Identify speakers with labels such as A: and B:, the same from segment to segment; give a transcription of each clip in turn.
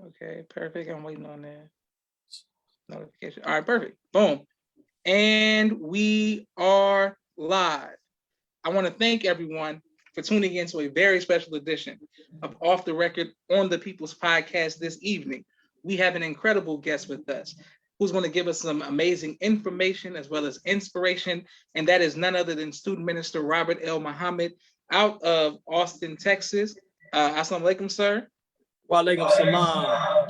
A: Okay, perfect. I'm waiting on that notification. All right, perfect. Boom. And we are live. I want to thank everyone for tuning in to a very special edition of Off the Record on the People's Podcast this evening. We have an incredible guest with us who's going to give us some amazing information as well as inspiration, and that is none other than student minister Robert L. Muhammad out of Austin, Texas. Assalamu alaikum, sir.
B: Wa alaikum salam.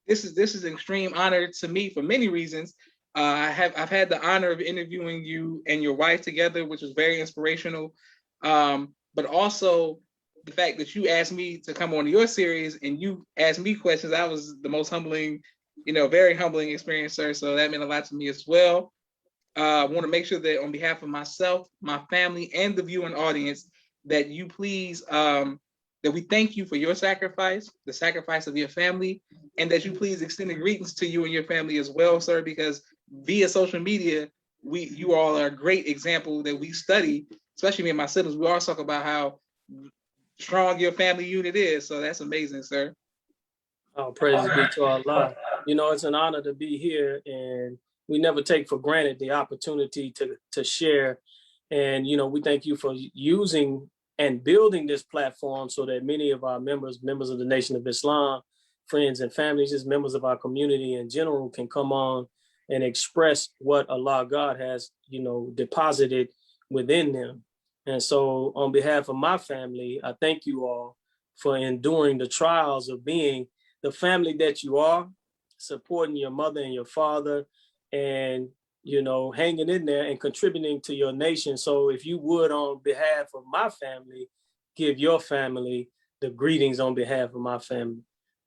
A: This is an extreme honor to me for many reasons. I've had the honor of interviewing you and your wife together, which was very inspirational. But also the fact that you asked me to come on your series and you asked me questions, that was the most humbling, very humbling experience, sir. So that meant a lot to me as well. I want to make sure that on behalf of myself, my family, and the viewing audience, that you please, that we thank you for your sacrifice, the sacrifice of your family, and that you please extend the greetings to you and your family as well, sir, because via social media, you all are a great example that we study, especially me and my siblings. We always talk about how strong your family unit is. So that's amazing, sir.
B: Oh, praise be to Allah. It's an honor to be here, and we never take for granted the opportunity to share. And, we thank you for using and building this platform so that many of our members of the Nation of Islam, friends and families, just members of our community in general, can come on and express what Allah God has, deposited within them. And so on behalf of my family, I thank you all for enduring the trials of being the family that you are, supporting your mother and your father, and hanging in there and contributing to your nation. So if you would, on behalf of my family, give your family the greetings on behalf of my family.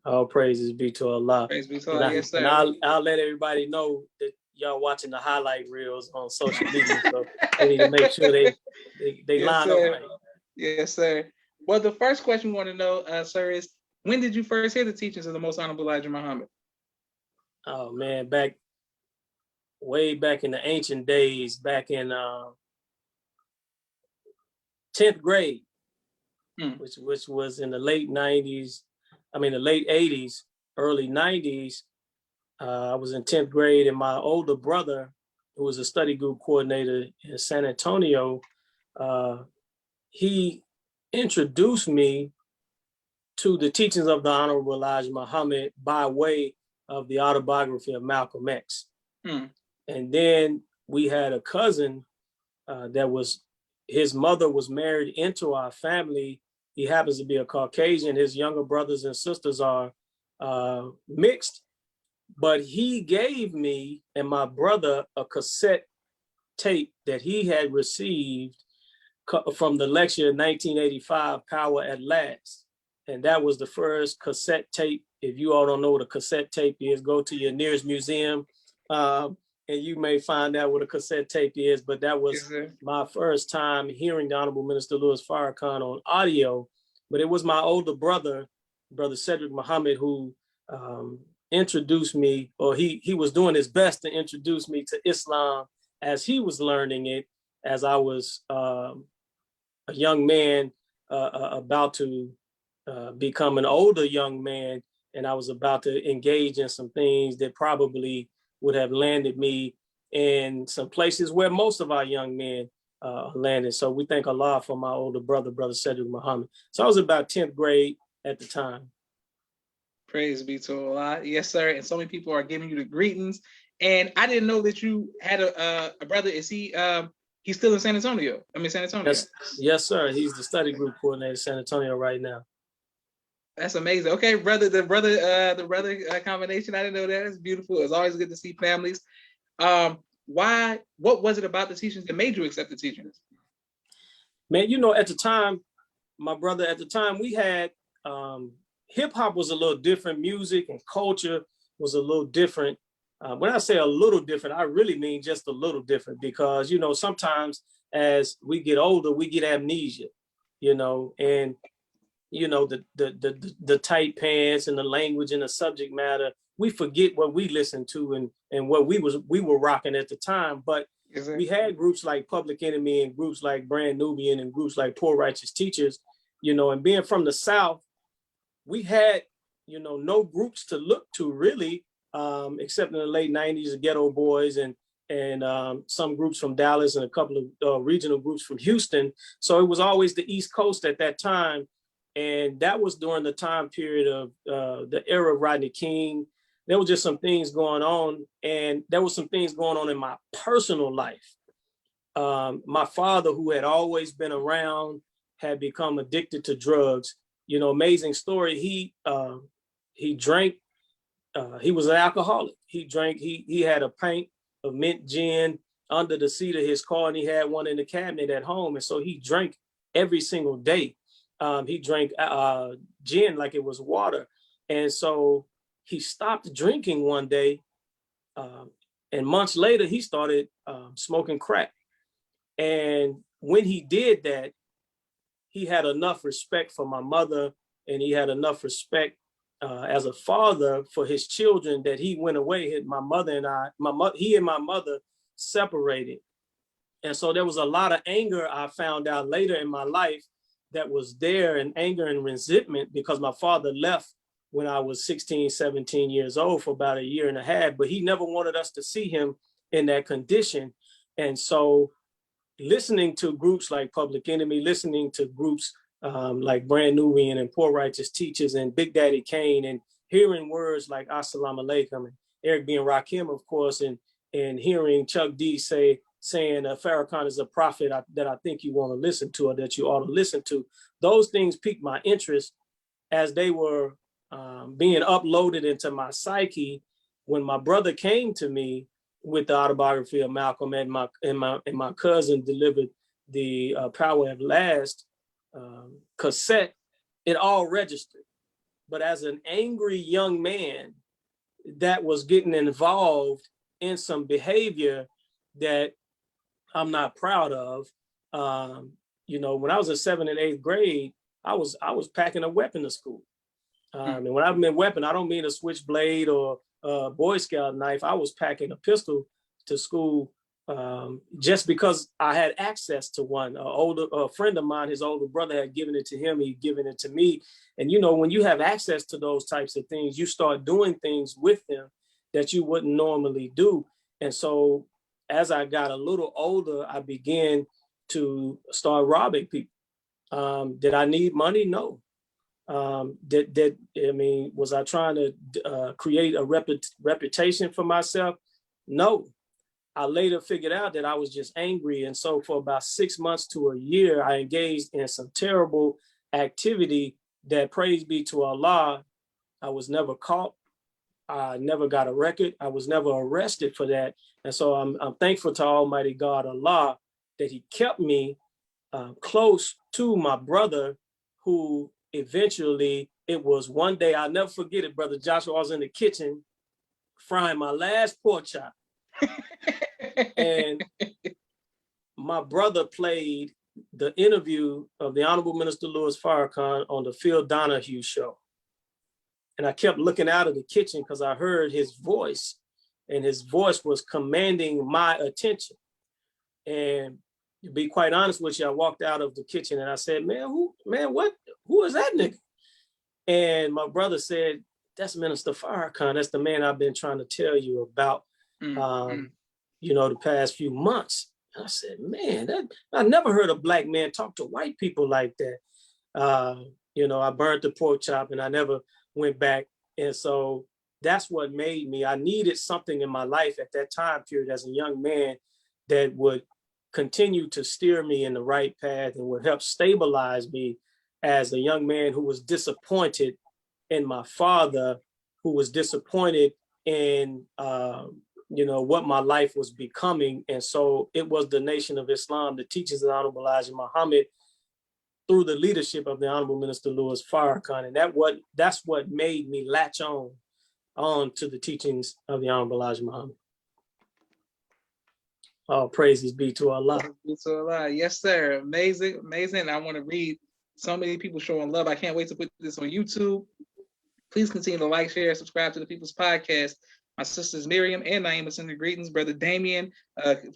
B: All praises be to Allah.
A: Praise be to Allah. Yes, sir.
B: And I'll let everybody know that y'all watching the highlight reels on social media. So they need to make sure they
A: yes,
B: line
A: sir.
B: up right.
A: Yes, sir. Well, the first question we want to know, sir, is when did you first hear the teachings of the Most Honorable Elijah Muhammad?
B: Oh man, way back in the ancient days, back in 10th grade, which was in the late 90s, the late 80s, early 90s. I was in 10th grade, and my older brother, who was a study group coordinator in San Antonio, he introduced me to the teachings of the Honorable Elijah Muhammad by way of the autobiography of Malcolm X. And then we had a cousin his mother was married into our family. He happens to be a Caucasian. His younger brothers and sisters are mixed, but he gave me and my brother a cassette tape that he had received from the lecture in 1985, Power at Last. And that was the first cassette tape. If you all don't know what a cassette tape is, go to your nearest museum and you may find out what a cassette tape is, but that was my first time hearing the Honorable Minister Louis Farrakhan on audio. But it was my older brother, Brother Cedric Muhammad, who introduced me, or he was doing his best to introduce me to Islam as he was learning it, as I was a young man about to become an older young man, and I was about to engage in some things that probably would have landed me in some places where most of our young men landed. So we thank Allah for my older brother, Brother Cedric Muhammad. So I was about 10th grade at the time.
A: Praise be to Allah. Yes, sir. And so many people are giving you the greetings. And I didn't know that you had a brother. Is he, he's still in San Antonio? San Antonio.
B: Yes, sir. He's the study group coordinator in San Antonio right now.
A: That's amazing. Okay, the brother combination. I didn't know that. It's beautiful. It's always good to see families. What was it about the teachings that made you accept the teachings?
B: Man, at the time, my brother, we had hip hop was a little different. Music and culture was a little different. When I say a little different, I really mean just a little different, because, sometimes as we get older, we get amnesia, and the tight pants and the language and the subject matter, we forget what we listened to and what we were rocking at the time. But we had groups like Public Enemy and groups like Brand Nubian and groups like Poor Righteous Teachers you know, and being from the South, we had, you know, no groups to look to really, except in the late 90s, the Ghetto Boys and some groups from Dallas and a couple of regional groups from Houston. So it was always the East Coast at that time. And that was during the time period of the era of Rodney King. There was just some things going on, and there was some things going on in my personal life. My father, who had always been around, had become addicted to drugs. You know, amazing story. He drank. He was an alcoholic. He drank. He had a pint of mint gin under the seat of his car, and he had one in the cabinet at home. And so he drank every single day. He drank gin like it was water. And so he stopped drinking one day. And months later, he started smoking crack. And when he did that, he had enough respect for my mother, and he had enough respect as a father for his children that he went away. My mother and I, he and my mother separated. And so there was a lot of anger I found out later in my life that was there, and anger and resentment, because my father left when I was 16, 17 years old for about a year and a half, but he never wanted us to see him in that condition. And so listening to groups like Public Enemy, listening to groups like Brand Nubian and Poor Righteous Teachers and Big Daddy Kane, and hearing words like Assalamu Alaikum, and Eric B. and Rakim, of course, and hearing Chuck D saying Farrakhan is a prophet that I think you want to listen to, or that you ought to listen to. Those things piqued my interest as they were being uploaded into my psyche. When my brother came to me with the autobiography of Malcolm, and my cousin delivered the Power at Last cassette, it all registered. But as an angry young man that was getting involved in some behavior that I'm not proud of, you know, when I was in 7th and 8th grade, I was packing a weapon to school. And when I mean weapon, I don't mean a switchblade or a Boy Scout knife. I was packing a pistol to school just because I had access to one. A friend of mine, his older brother, had given it to him. He'd given it to me. And, you know, when you have access to those types of things, you start doing things with them that you wouldn't normally do. And so as I got a little older, I began to start robbing people. Did I need money? No. Was I trying to create a reputation for myself? No. I later figured out that I was just angry. And so for about 6 months to a year, I engaged in some terrible activity that, praise be to Allah, I was never caught. I never got a record. I was never arrested for that. And so I'm thankful to Almighty God, Allah, that he kept me close to my brother, who eventually, it was one day, I'll never forget it, Brother Joshua, I was in the kitchen frying my last pork chop. And my brother played the interview of the Honorable Minister Louis Farrakhan on the Phil Donahue show. And I kept looking out of the kitchen because I heard his voice, and his voice was commanding my attention. And to be quite honest with you, I walked out of the kitchen and I said, who is that nigga? And my brother said, that's Minister Farrakhan. That's the man I've been trying to tell you about, you know, the past few months. And I said, man, I never heard a black man talk to white people like that. You know, I burned the pork chop and I never went back. And so that's what made me, I needed something in my life at that time period as a young man that would continue to steer me in the right path and would help stabilize me as a young man who was disappointed in my father, who was disappointed in, you know, what my life was becoming. And so it was the Nation of Islam, the teachings of the Honorable Elijah Muhammad, through the leadership of the Honorable Minister Louis Farrakhan. And that's what made me latch on to the teachings of the Honorable Elijah Muhammad. All praises be to Allah.
A: Be to Allah. Yes, sir. Amazing, amazing. I want to read so many people showing love. I can't wait to put this on YouTube. Please continue to like, share, subscribe to the People's Podcast. My sisters Miriam and Naima send the greetings. Brother Damien,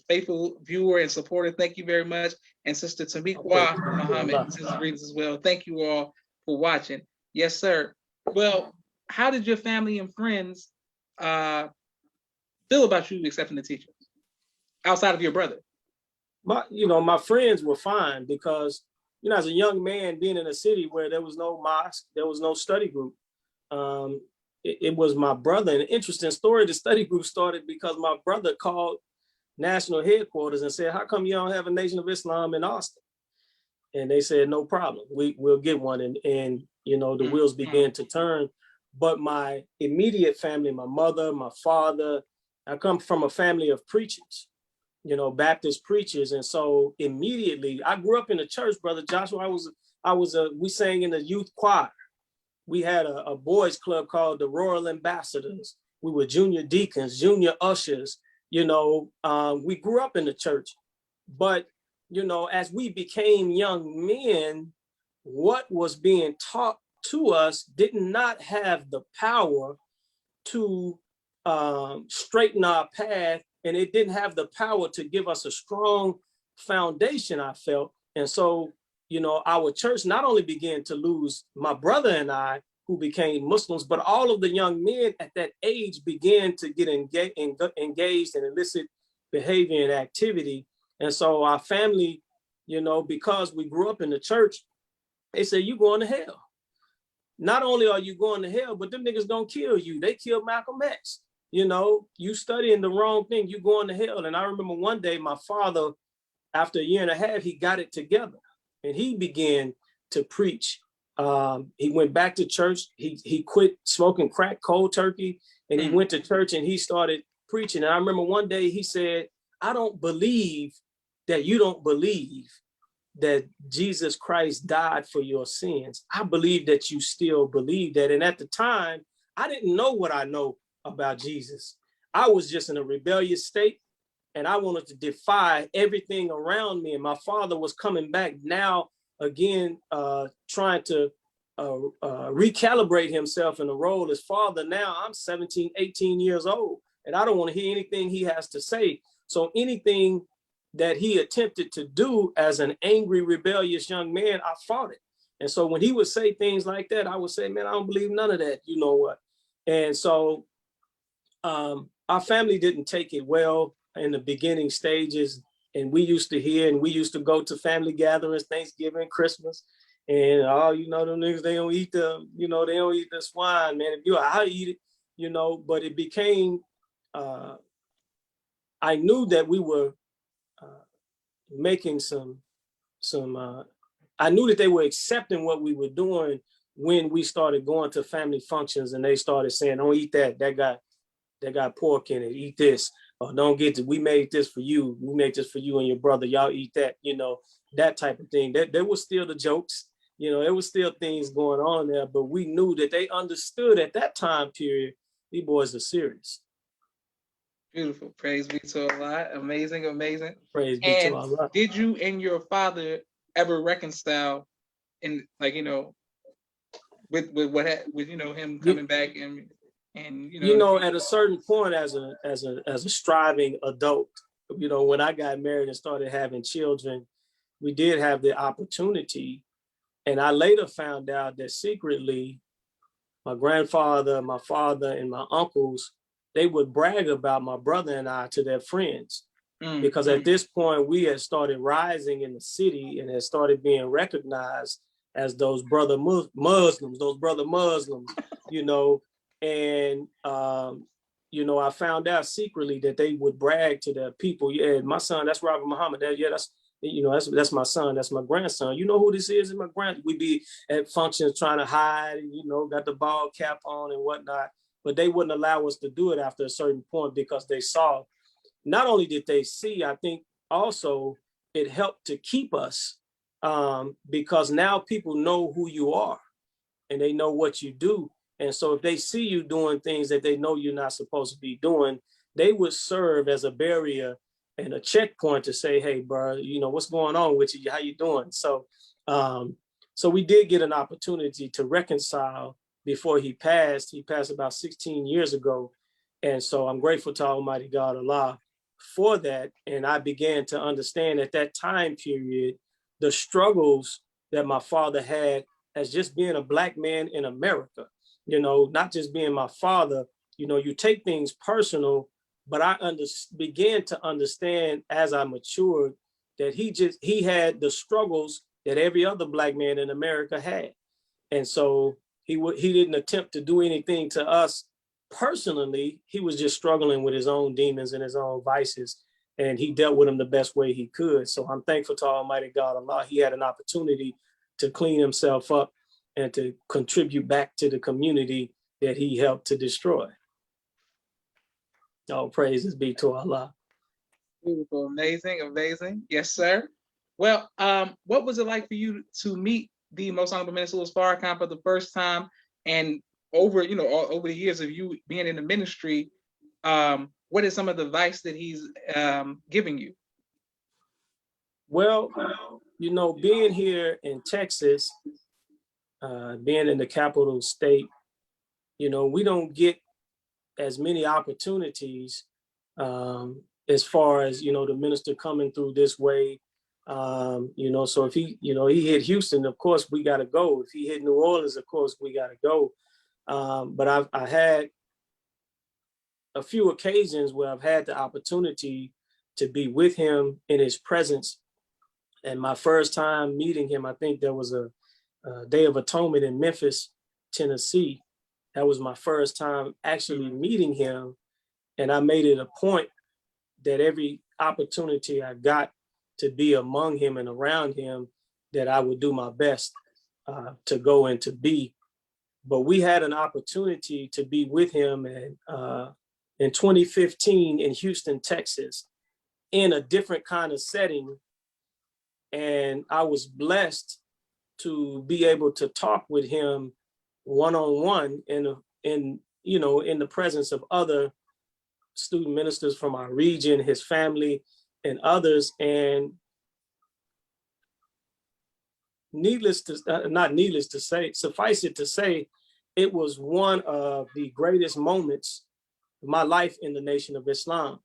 A: faithful viewer and supporter, thank you very much. And Sister Tamiqua Muhammad sends greetings as well. Thank you all for watching. Yes, sir. Well, how did your family and friends feel about you accepting the teachings outside of your brother?
B: My friends were fine because, as a young man being in a city where there was no mosque, there was no study group. It was my brother. An interesting story. The study group started because my brother called national headquarters and said, "How come you don't have a Nation of Islam in Austin?" And they said, "No problem. We'll get one." And the wheels began to turn. But my immediate family, my mother, my father, I come from a family of preachers, Baptist preachers. And so immediately I grew up in the church, Brother Joshua. We sang in the youth choir. We had a boys club called the Royal Ambassadors. We were junior deacons, junior ushers. We grew up in the church. But, as we became young men, what was being taught to us did not have the power to straighten our path, and it didn't have the power to give us a strong foundation, I felt. And so, our church not only began to lose my brother and I, who became Muslims, but all of the young men at that age began to get engaged in illicit behavior and activity. And so our family, because we grew up in the church, they said, "You going to hell. Not only are you going to hell, but them niggas gonna kill you. They killed Malcolm X. You studying the wrong thing, you going to hell." And I remember one day my father, after a year and a half, he got it together and he began to preach. He went back to church. He quit smoking crack cold turkey, and he went to church and he started preaching. And I remember one day he said, "I don't believe that you don't believe that Jesus Christ died for your sins. I believe that you still believe that." And at the time, I didn't know what I know about Jesus. I was just in a rebellious state, and I wanted to defy everything around me. And my father was coming back now again, trying to recalibrate himself in the role as father. Now I'm 17, 18 years old, and I don't want to hear anything he has to say. So anything that he attempted to do as an angry, rebellious young man, I fought it. And so when he would say things like that, I would say, "Man, I don't believe none of that." You know what? And so our family didn't take it well in the beginning stages. And we used to hear, and we used to go to family gatherings, Thanksgiving, Christmas. And them niggas, they don't eat they don't eat the swine, man. If you, I eat it, but it became, I knew that we were making I knew that they were accepting what we were doing when we started going to family functions and they started saying, "Don't eat that. That got pork in it. Eat this. Or don't get it. We made this for you. We made this for you and your brother. Y'all eat that." That type of thing. There was still the jokes. There was still things going on there, but we knew that they understood at that time period, these boys are serious.
A: Beautiful. Praise be to Allah. Amazing, amazing.
B: Praise be to Allah.
A: Did you and your father ever reconcile with him coming back and
B: at a certain point as a striving adult, when I got married and started having children, we did have the opportunity. And I later found out that secretly, my grandfather, my father, and my uncles, they would brag about my brother and I to their friends. Because at this point, we had started rising in the city and had started being recognized as those brother Muslims, And, I found out secretly that they would brag to their people. "Yeah, my son, that's Robert Muhammad. That's my son. That's my grandson. You know who this is? It's my grand." We'd be at functions trying to hide, got the ball cap on and whatnot. But they wouldn't allow us to do it after a certain point because they saw, not only did they see, I think also it helped to keep us because now people know who you are and they know what you do. And so if they see you doing things that they know you're not supposed to be doing, they would serve as a barrier and a checkpoint to say, "Hey, bro, what's going on with you? How you doing?" So we did get an opportunity to reconcile before he passed. He passed about 16 years ago. And so I'm grateful to Almighty God, Allah, for that. And I began to understand at that time period the struggles that my father had as just being a Black man in America, not just being my father. You take things personal, but I began to understand as I matured that he had the struggles that every other Black man in America had. And so he didn't attempt to do anything to us personally. He was just struggling with his own demons and his own vices, and he dealt with them the best way he could. So I'm thankful to Almighty God, Allah. He had an opportunity to clean himself up and to contribute back to the community that he helped to destroy. All praises be to Allah.
A: Beautiful, amazing, amazing. Yes, sir. Well, what was it like for you to meet the Most Honorable Minister Louis Farrakhan for the first time, and over over the years of you being in the ministry, what is some of the advice that he's giving you?
B: Well, being here in Texas, being in the capital state, we don't get as many opportunities as far as, the minister coming through this way. So if he hit Houston, of course we got to go. If he hit New Orleans, of course we got to go. But I had a few occasions where I've had the opportunity to be with him in his presence. And my first time meeting him, I think there was a Day of Atonement in Memphis, Tennessee. That was my first time actually meeting him. And I made it a point that every opportunity I got to be among him and around him, that I would do my best to go and to be. But we had an opportunity to be with him in 2015 in Houston, Texas, in a different kind of setting. And I was blessed to be able to talk with him one-on-one in the presence of other student ministers from our region, his family, and others. And suffice it to say, it was one of the greatest moments of my life in the Nation of Islam,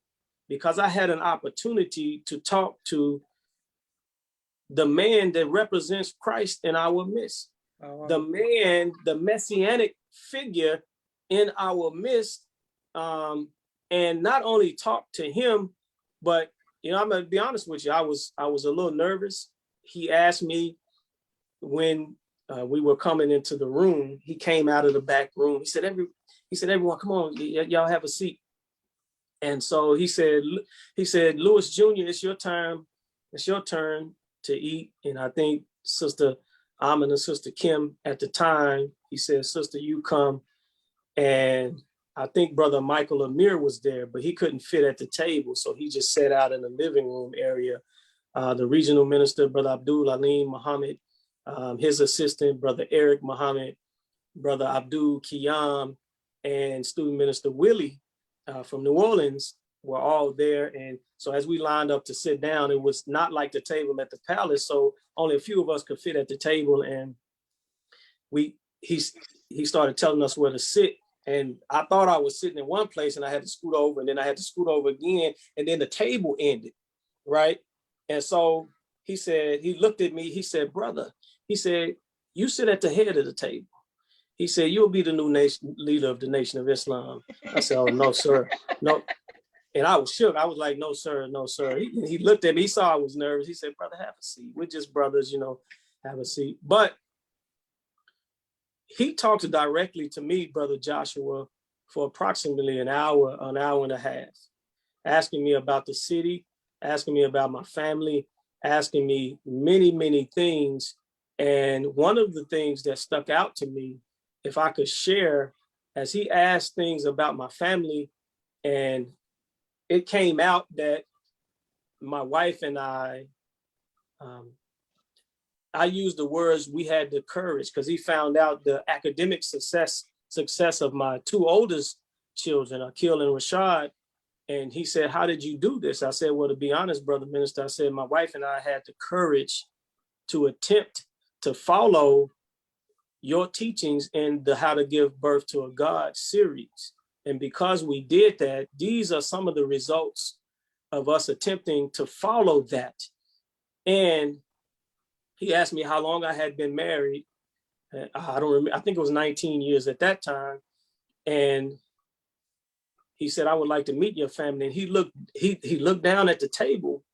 B: because I had an opportunity to talk to the man that represents Christ in our midst, the messianic figure in our midst, and not only talk to him, but I'm gonna be honest with you, I was a little nervous. He asked me when we were coming into the room. He came out of the back room. He said, "Everyone, come on, y'all have a seat." And so he said, "Louis Jr., it's your turn. It's your turn to eat." And I think Sister Amin and Sister Kim at the time, he said, "Sister, you come." And I think Brother Michael Amir was there, but he couldn't fit at the table. So he just sat out in the living room area. The regional minister, Brother Abdul Alim Muhammad, his assistant, Brother Eric Muhammad, Brother Abdul Qiyam, and student minister Willie from New Orleans were all there. And so as we lined up to sit down, it was not like the table at the palace. So only a few of us could fit at the table. And he started telling us where to sit. And I thought I was sitting in one place and I had to scoot over, and then I had to scoot over again. And then the table ended, right? And so he said, he looked at me, he said, "Brother," he said, "you sit at the head of the table." He said, "You'll be the new leader of the Nation of Islam." I said, "Oh, no, sir, no." And I was shook. I was like, "No, sir, no, sir." He looked at me, he saw I was nervous. He said, "Brother, have a seat. We're just brothers, have a seat." But he talked directly to me, Brother Joshua, for approximately an hour and a half, asking me about the city, asking me about my family, asking me many, many things. And one of the things that stuck out to me, if I could share, as he asked things about my family, and it came out that my wife and I used the words, we had the courage, because he found out the academic success of my two oldest children, Akil and Rashad. And he said, "How did you do this?" I said, "Well, to be honest, Brother Minister," I said, "my wife and I had the courage to attempt to follow your teachings in the How to Give Birth to a God series." And because we did that, these are some of the results of us attempting to follow that. And he asked me how long I had been married. I don't remember, I think it was 19 years at that time. And he said, I would like to meet your family. And he looked down at the table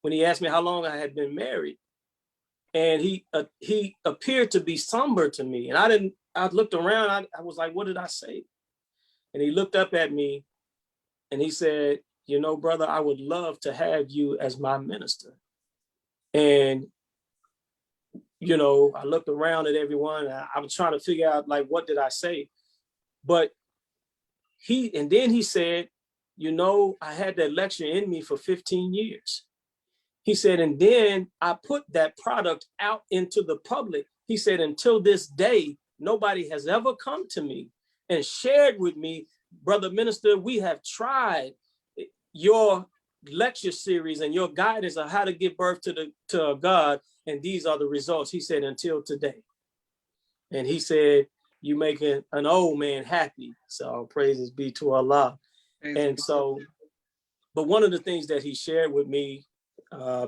B: when he asked me how long I had been married. And he appeared to be somber to me. And I looked around, I was like, what did I say? And he looked up at me and he said, you know, brother, I would love to have you as my minister. And, you know, I looked around at everyone. I was trying to figure out, like, what did I say? But then he said, you know, I had that lecture in me for 15 years. He said, and then I put that product out into the public. He said, until this day, nobody has ever come to me and shared with me, brother minister, we have tried your lecture series and your guidance on how to give birth to God, and these are the results. He said, until today. And he said, you making an old man happy. So praises be to Allah. And so, but one of the things that he shared with me,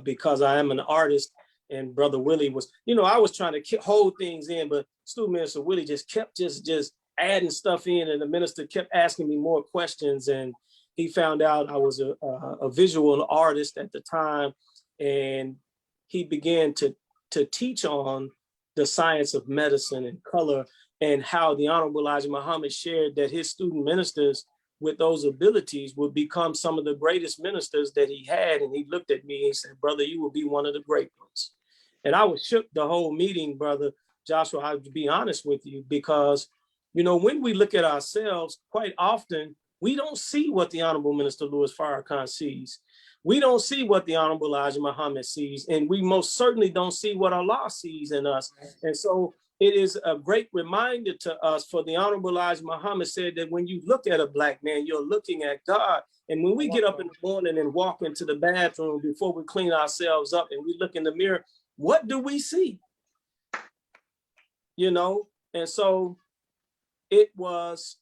B: because I am an artist, and Brother Willie was, you know, I was trying to hold things in, but Student Minister Willie just kept just adding stuff in, and the minister kept asking me more questions. And he found out I was a visual artist at the time, and he began to teach on the science of medicine and color, and how the Honorable Elijah Muhammad shared that his student ministers with those abilities would become some of the greatest ministers that he had. And he looked at me and he said, brother, you will be one of the great ones. And I was shook the whole meeting, brother Joshua, I have to be honest with you, because, you know, when we look at ourselves, quite often, we don't see what the Honorable Minister Louis Farrakhan sees. We don't see what the Honorable Elijah Muhammad sees, and we most certainly don't see what Allah sees in us. And so it is a great reminder to us, for the Honorable Elijah Muhammad said that when you look at a black man, you're looking at God. And when we get up in the morning and walk into the bathroom before we clean ourselves up and we look in the mirror, what do we see? You know, and so it was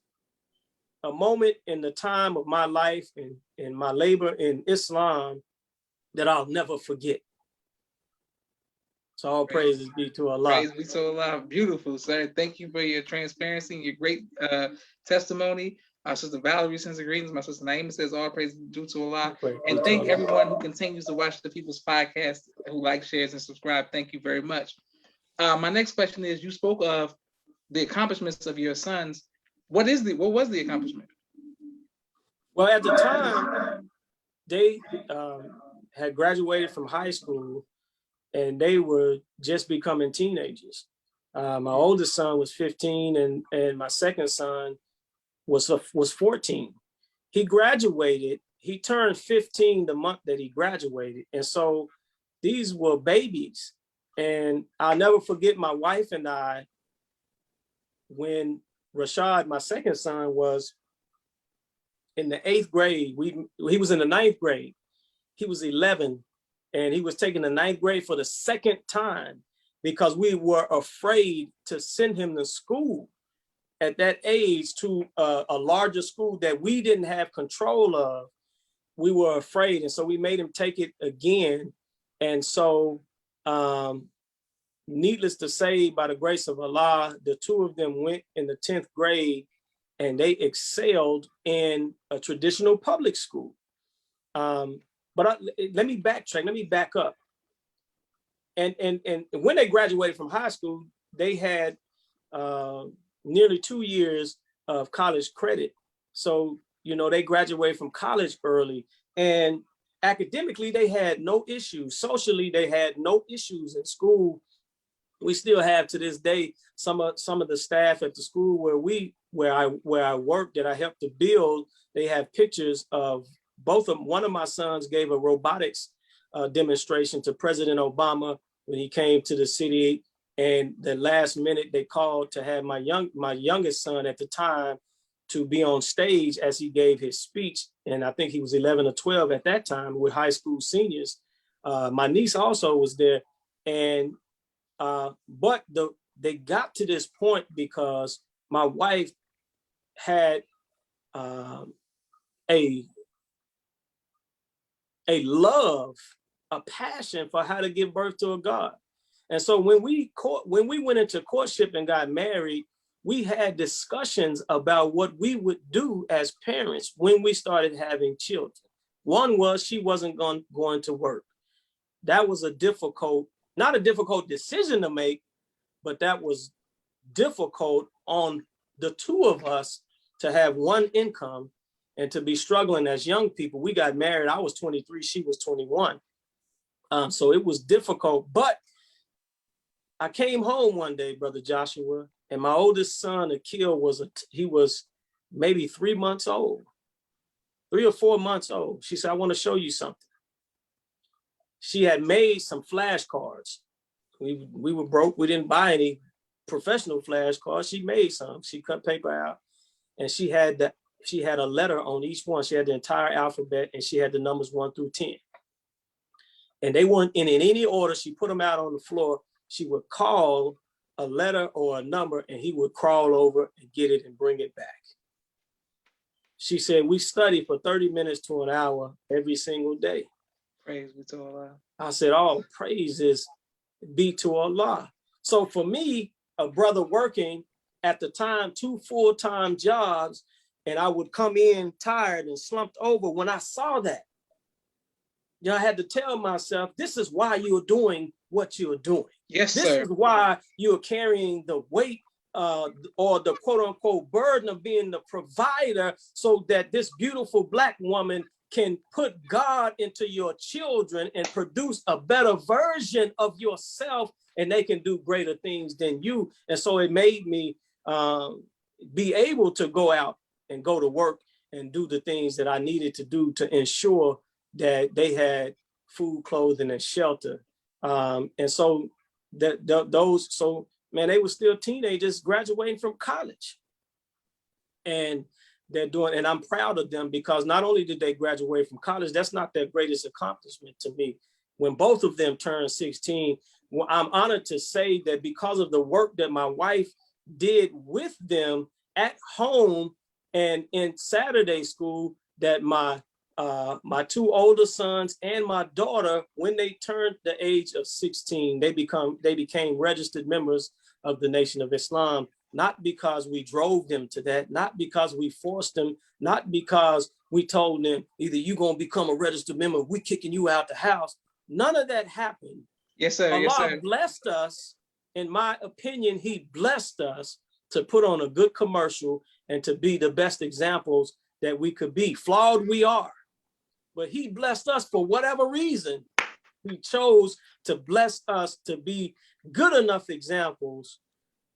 B: a moment in the time of my life and my labor in Islam that I'll never forget. So all praises be to Allah.
A: Praise be to Allah. Beautiful, sir. Thank you for your transparency and your great testimony. Our sister Valerie sends greetings. My sister Naima says all praise due to Allah. And thank everyone who continues to watch the People's Podcast, who likes, shares, and subscribe. Thank you very much. My next question is, you spoke of the accomplishments of your sons. What was the accomplishment?
B: Well, at the time, they had graduated from high school, and they were just becoming teenagers. My oldest son was 15, and my second son was 14. He graduated. He turned 15 the month that he graduated, and so these were babies. And I'll never forget my wife and I, when Rashad, my second son, was in the 8th grade. He was in the 9th grade. He was 11, and he was taking the 9th grade for the second time, because we were afraid to send him to school at that age, to a larger school that we didn't have control of. We were afraid, and so we made him take it again. And so needless to say, by the grace of Allah, the two of them went in the 10th grade, and they excelled in a traditional public school. But let me backtrack, let me back up. And when they graduated from high school, they had nearly 2 years of college credit. So, you know, they graduated from college early, and academically, they had no issues. Socially, they had no issues in school. We still have to this day some of the staff at the school where I worked, that I helped to build. They have pictures of both of them. One of my sons gave a robotics demonstration to President Obama when he came to the city, and the last minute they called to have my youngest son at the time to be on stage as he gave his speech. And I think he was 11 or 12 at that time, with high school seniors. My niece also was there, and but they got to this point because my wife had a love, a passion for how to give birth to a God. And so when we went into courtship and got married, we had discussions about what we would do as parents when we started having children. One was she wasn't going to work. That was not a difficult decision to make, but that was difficult on the two of us to have one income and to be struggling as young people. We got married. I was 23. She was 21. So it was difficult, but I came home one day, Brother Joshua, and my oldest son, Akil, he was maybe 3 months old, 3 or 4 months old. She said, I want to show you something. She had made some flashcards. We were broke. We didn't buy any professional flashcards. She made some. She cut paper out, and she had a letter on each one. She had the entire alphabet, and she had the numbers 1 through 10. And they weren't in any order. She put them out on the floor. She would call a letter or a number, and he would crawl over and get it and bring it back. She said, we study for 30 minutes to an hour every single day.
A: Praise be to Allah.
B: I said, all praises be to Allah. So for me, a brother working at the time, 2 full-time jobs, and I would come in tired and slumped over. When I saw that, I had to tell myself, this is why you're doing what you're doing.
A: Yes,
B: this
A: sir.
B: Is why you're carrying the weight or the quote unquote burden of being the provider, so that this beautiful Black woman can put God into your children and produce a better version of yourself, and they can do greater things than you. And so it made me be able to go out and go to work and do the things that I needed to do to ensure that they had food, clothing, and shelter. And so man, they were still teenagers graduating from college. And and I'm proud of them, because not only did they graduate from college, that's not their greatest accomplishment to me. When both of them turned 16, I'm honored to say that because of the work that my wife did with them at home and in Saturday school, that my 2 older sons and my daughter, when they turned the age of 16, they became registered members of the Nation of Islam. Not because we drove them to that, not because we forced them, not because we told them either you're going to become a registered member, we're kicking you out the house. None of that happened.
A: Yes, sir.
B: Allah
A: yes, sir.
B: blessed us. In my opinion, he blessed us to put on a good commercial and to be the best examples that we could be. Flawed we are, but he blessed us for whatever reason. He chose to bless us to be good enough examples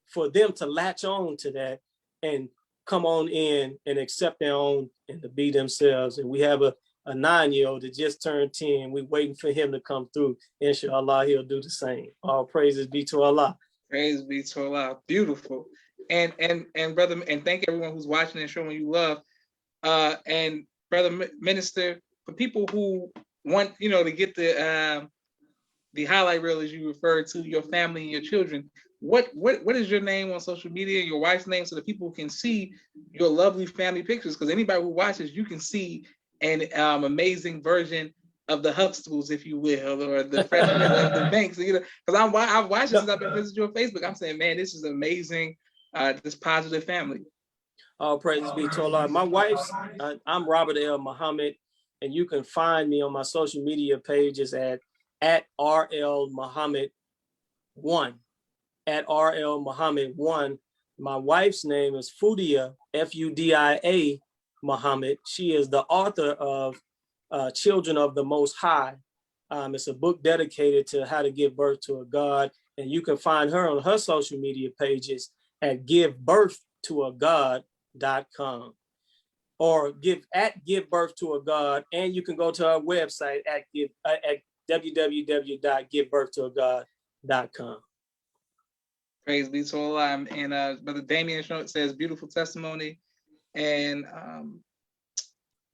B: for them to latch on to that and come on in and accept their own and to be themselves. And we have a 9-year-old that just turned 10. We're waiting for him to come through. Inshallah, he'll do the same. All praises be to Allah.
A: Praise be to Allah. Beautiful. And brother, and thank everyone who's watching and showing you love. And brother minister, for people who want, to get the highlight reel, as you referred to, your family and your children, what is your name on social media, your wife's name, so that people can see your lovely family pictures? Because anybody who watches, you can see an amazing version of the Huxtables, if you will, or the freshmen of the Banks. Because I've watched it since I've been visiting you on Facebook. I'm saying, man, this is amazing. This positive family.
B: All praises be to Allah. My wife's, I'm Robert L. Muhammad, and you can find me on my social media pages at RL Muhammad 1. At RL Muhammad 1. My wife's name is Fudia, Fudia Muhammad. She is the author of Children of the Most High. It's a book dedicated to how to give birth to a God. And you can find her on her social media pages at givebirthtoagod.com or give birth to a God. And you can go to our website at www.givebirthtoagod.com.
A: Praise be to Allah. And Brother Damien says, beautiful testimony. And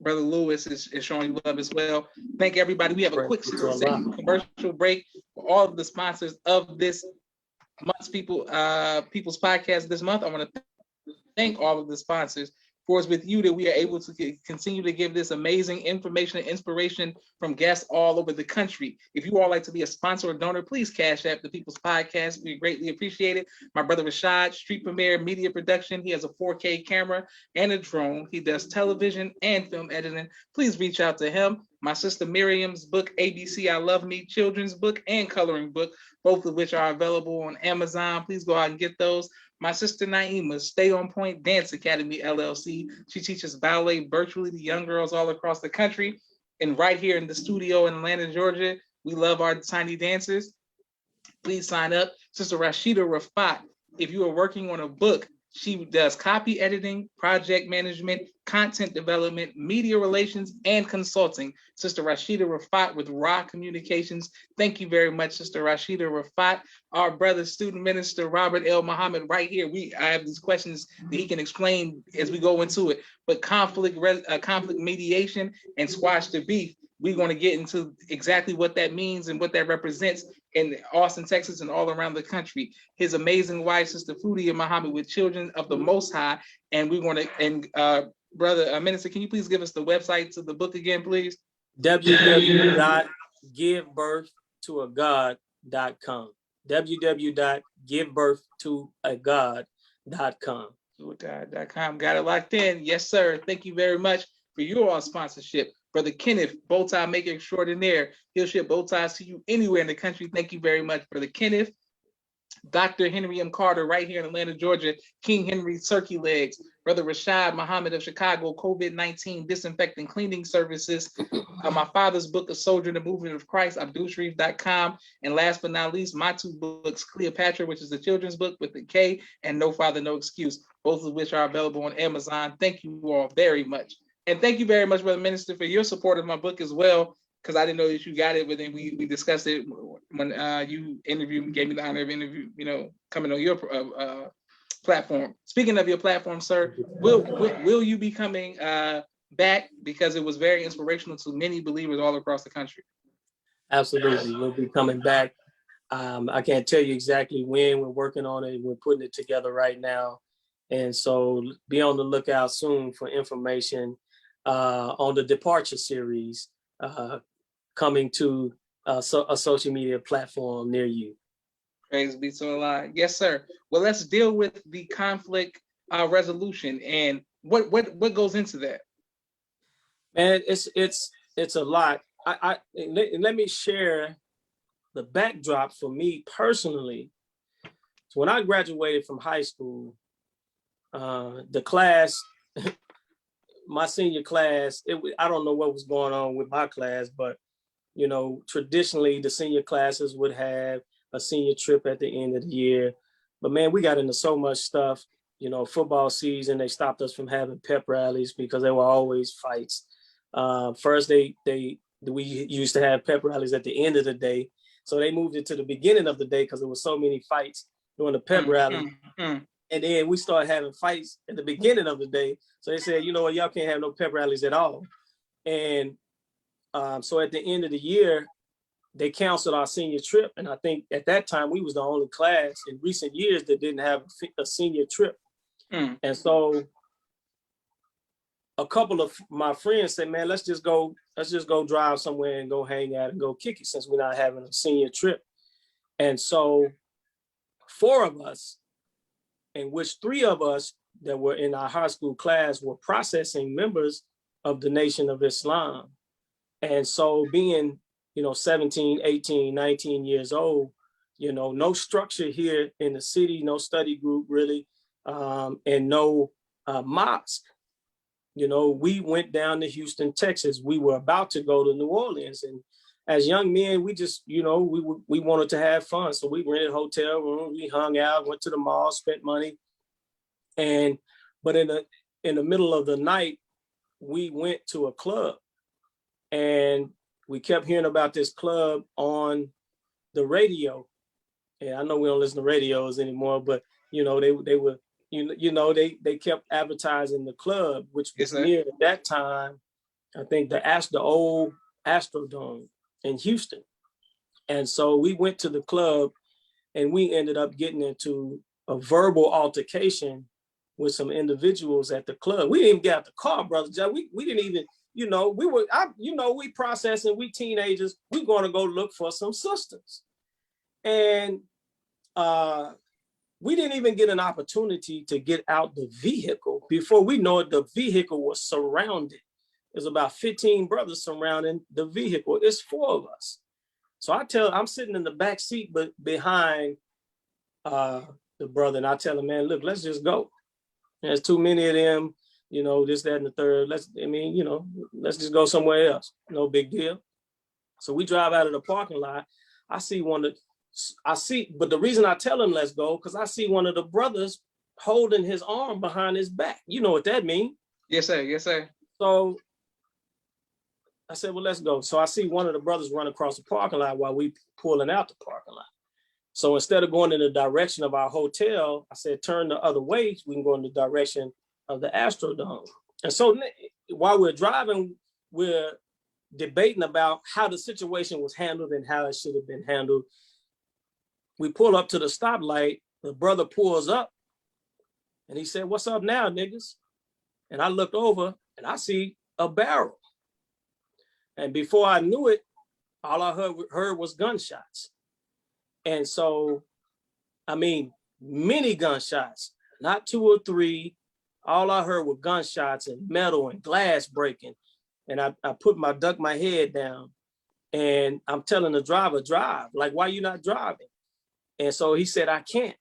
A: Brother Lewis is showing you love as well. Thank everybody. We have a quick commercial break for all of the sponsors of this month's People's Podcast this month. I want to thank all of the sponsors For it's with you that we are able to continue to give this amazing information and inspiration from guests all over the country. If you all like to be a sponsor or donor, please cash app the People's Podcast. We greatly appreciate it. My brother Rashad, Street Premiere Media Production. He has a 4K camera and a drone. He does television and film editing. Please reach out to him. My sister Miriam's book, ABC I Love Me, children's book and coloring book, both of which are available on Amazon. Please go out and get those. My sister Naima, Stay On Point Dance Academy, LLC. She teaches ballet virtually to young girls all across the country. And right here in the studio in Atlanta, Georgia, we love our tiny dancers. Please sign up. Sister Rashida Rafat, if you are working on a book, she does copy editing, project management, content development, media relations, and consulting. Sister Rashida Rafat with Ra Communications. Thank you very much, Sister Rashida Rafat. Our brother, student minister Robert L. Muhammad, right here. I have these questions that he can explain as we go into it. But conflict mediation and squash the beef, we're going to get into exactly what that means and what that represents in Austin, Texas, and all around the country. His amazing wife, Sister Fudia Muhammad, with Children of the Most High. And we're going to, brother minister, can you please give us the website to the book again, please?
B: www.givebirthtoagod.com. www.givebirthtoagod.com.
A: Got it locked in. Yes, sir. Thank you very much for your all sponsorship. Brother Kenneth, bow tie maker extraordinaire. He'll ship bow ties to you anywhere in the country. Thank you very much, Brother Kenneth. Dr. Henry M. Carter, right here in Atlanta, Georgia. King Henry Turkey Legs. Brother Rashad Muhammad of Chicago, COVID-19 disinfecting cleaning services. My father's book, A Soldier in the Movement of Christ, AbdulSharif.com. And last but not least, my two books, Cleopatra, which is the children's book with the K, and No Father, No Excuse, both of which are available on Amazon. Thank you all very much. And thank you very much, Brother Minister, for your support of my book as well, because I didn't know that you got it, but then we discussed it when you gave me the honor of interview, coming on your platform. Speaking of your platform, sir, will you be coming back? Because it was very inspirational to many believers all across the country.
B: Absolutely, we'll be coming back. I can't tell you exactly when. We're working on it. We're putting it together right now. And so be on the lookout soon for information on the Departure series coming to a social media platform near you.
A: Praise be to Allah. Yes, sir. Well, let's deal with the conflict resolution and what goes into that.
B: Man, it's a lot. Let me share the backdrop for me personally. So when I graduated from high school, the class, my senior class, I don't know what was going on with my class, but traditionally the senior classes would have a senior trip at the end of the year. But man, we got into so much stuff. Football season, they stopped us from having pep rallies because there were always fights. First, we used to have pep rallies at the end of the day. So they moved it to the beginning of the day because there were so many fights during the pep rally. And then we started having fights at the beginning of the day. So they said, you know what, y'all can't have no pep rallies at all. And so at the end of the year, they canceled our senior trip. And I think at that time, we was the only class in recent years that didn't have a senior trip. And so a couple of my friends said, man, let's just go drive somewhere and go hang out and go kick it since we're not having a senior trip. And so 4 of us, in which 3 of us that were in our high school class were processing members of the Nation of Islam. And so being, 17, 18, 19 years old, no structure here in the city, no study group really, and no mosque. We went down to Houston, Texas. We were about to go to New Orleans. And as young men, we just, we wanted to have fun. So we rented hotel rooms, we hung out, went to the mall, spent money. But in the middle of the night, we went to a club and we kept hearing about this club on the radio. And I know we don't listen to radios anymore, but they were, they kept advertising the club, which was near at that time, I think the old Astrodome in Houston. And so we went to the club and we ended up getting into a verbal altercation with some individuals at the club. We didn't even get out the car, brother John. We didn't even, we processing, we teenagers, we going to go look for some sisters. And we didn't even get an opportunity to get out the vehicle. Before we know it, the vehicle was surrounded. There's about 15 brothers surrounding the vehicle. It's 4 of us. So I'm sitting in the back seat, but behind the brother, and I tell him, man, look, let's just go. There's too many of them, this, that, and the third. Let's just go somewhere else. No big deal. So we drive out of the parking lot. But the reason I tell him let's go, because I see one of the brothers holding his arm behind his back. You know what that means?
A: Yes, sir. Yes, sir.
B: So I said, well, let's go. So I see one of the brothers run across the parking lot while we pulling out the parking lot. So instead of going in the direction of our hotel, I said, turn the other way. We can go in the direction of the Astrodome. And so while we're driving, we're debating about how the situation was handled and how it should have been handled. We pull up to the stoplight. The brother pulls up and he said, what's up now, niggas? And I looked over and I see a barrel. And before I knew it, all I heard was gunshots. And so, many gunshots, not 2 or 3. All I heard were gunshots and metal and glass breaking. And I ducked my head down, and I'm telling the driver, drive. Like, why you not driving? And so he said, I can't.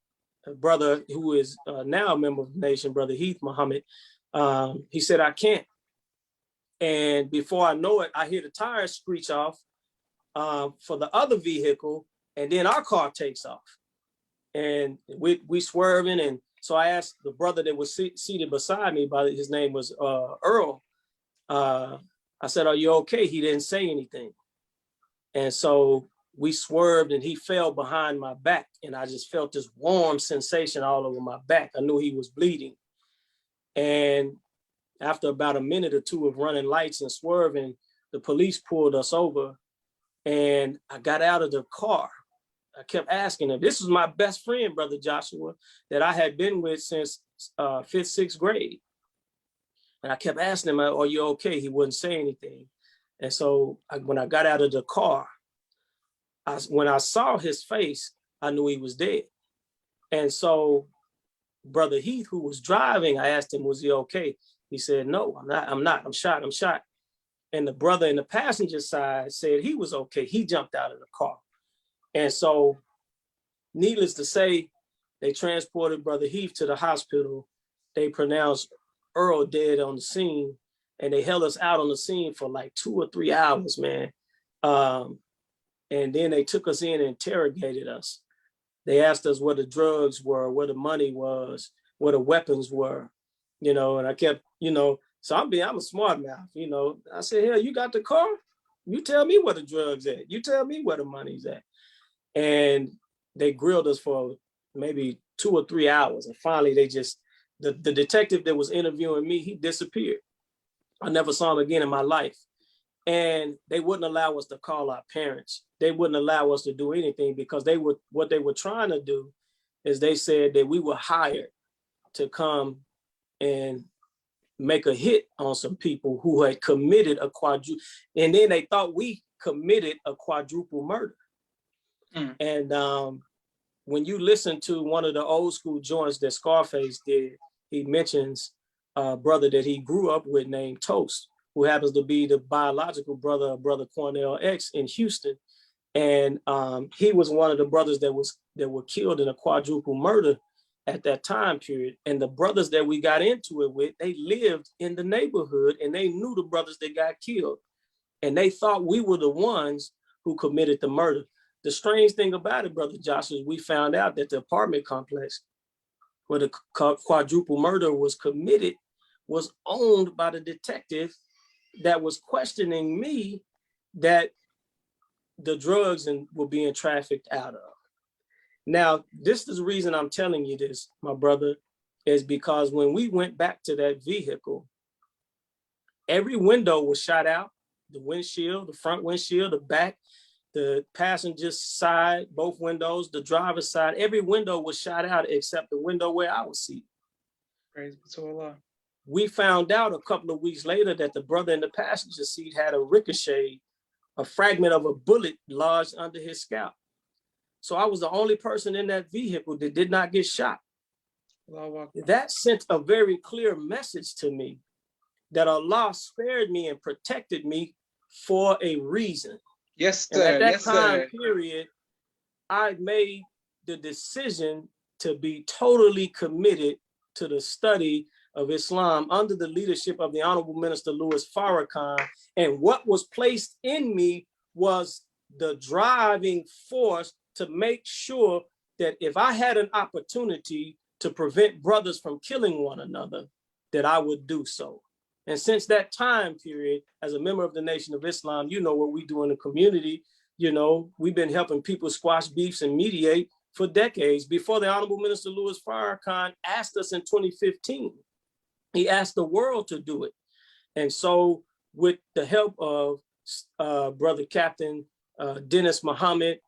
B: A brother who is now a member of the nation, Brother Heath Muhammad, he said, I can't. And before I know it, I hear the tires screech off for the other vehicle, and then our car takes off. And we swerving, and so I asked the brother that was seated beside me, his name was Earl. I said, are you okay? He didn't say anything. And so we swerved and he fell behind my back, and I just felt this warm sensation all over my back. I knew he was bleeding. And after about a minute or two of running lights and swerving, the police pulled us over, and I got out of the car. I kept asking him. This was my best friend, Brother Joshua, that I had been with since 5th, 6th grade. And I kept asking him, are you okay? He wouldn't say anything. And so when I got out of the car, when I saw his face, I knew he was dead. And so Brother Heath, who was driving, I asked him, was he okay? He said, no, I'm not, I'm shot. And the brother in the passenger side said he was okay. He jumped out of the car. And so, needless to say, they transported Brother Heath to the hospital. They pronounced Earl dead on the scene, and they held us out on the scene for like 2 or 3 hours, man. And then they took us in and interrogated us. They asked us where the drugs were, where the money was, where the weapons were, and I kept, so I'm a smart mouth, I said, hell, you got the car? You tell me where the drugs at. You tell me where the money's at. And they grilled us for maybe 2 or 3 hours. And finally, the detective that was interviewing me, he disappeared. I never saw him again in my life. And they wouldn't allow us to call our parents. They wouldn't allow us to do anything, because what they were trying to do is they said that we were hired to come and make a hit on some people who had committed a quadruple. And then they thought we committed a quadruple murder. And when you listen to one of the old school joints that Scarface did, he mentions a brother that he grew up with named Toast, who happens to be the biological brother of Brother Cornell X in Houston. And he was one of the brothers that were killed in a quadruple murder at that time period. And the brothers that we got into it with, they lived in the neighborhood, and they knew the brothers that got killed. And they thought we were the ones who committed the murder. The strange thing about it, Brother Josh, is we found out that the apartment complex where the quadruple murder was committed was owned by the detective that was questioning me that the drugs were being trafficked out of. Now, this is the reason I'm telling you this, my brother, is because when we went back to that vehicle, every window was shot out, the windshield, the front windshield, the back, the passenger side, both windows, the driver's side, every window was shot out except the window where I was seated.
A: Praise be to Allah.
B: We found out a couple of weeks later that the brother in the passenger seat had a ricochet, a fragment of a bullet lodged under his scalp. So I was the only person in that vehicle that did not get shot. That sent a very clear message to me that Allah spared me and protected me for a reason.
A: Yes,
B: sir. And at that time
A: sir.
B: period, I made the decision to be totally committed to the study of Islam under the leadership of the Honorable Minister Louis Farrakhan. And what was placed in me was the driving force to make sure that if I had an opportunity to prevent brothers from killing one another, that I would do so. And since that time period, as a member of the Nation of Islam, you know what we do in the community. You know, we've been helping people squash beefs and mediate for decades. Before the Honorable Minister Louis Farrakhan asked us in 2015, he asked the world to do it. And so with the help of Brother Captain Dennis Muhammad,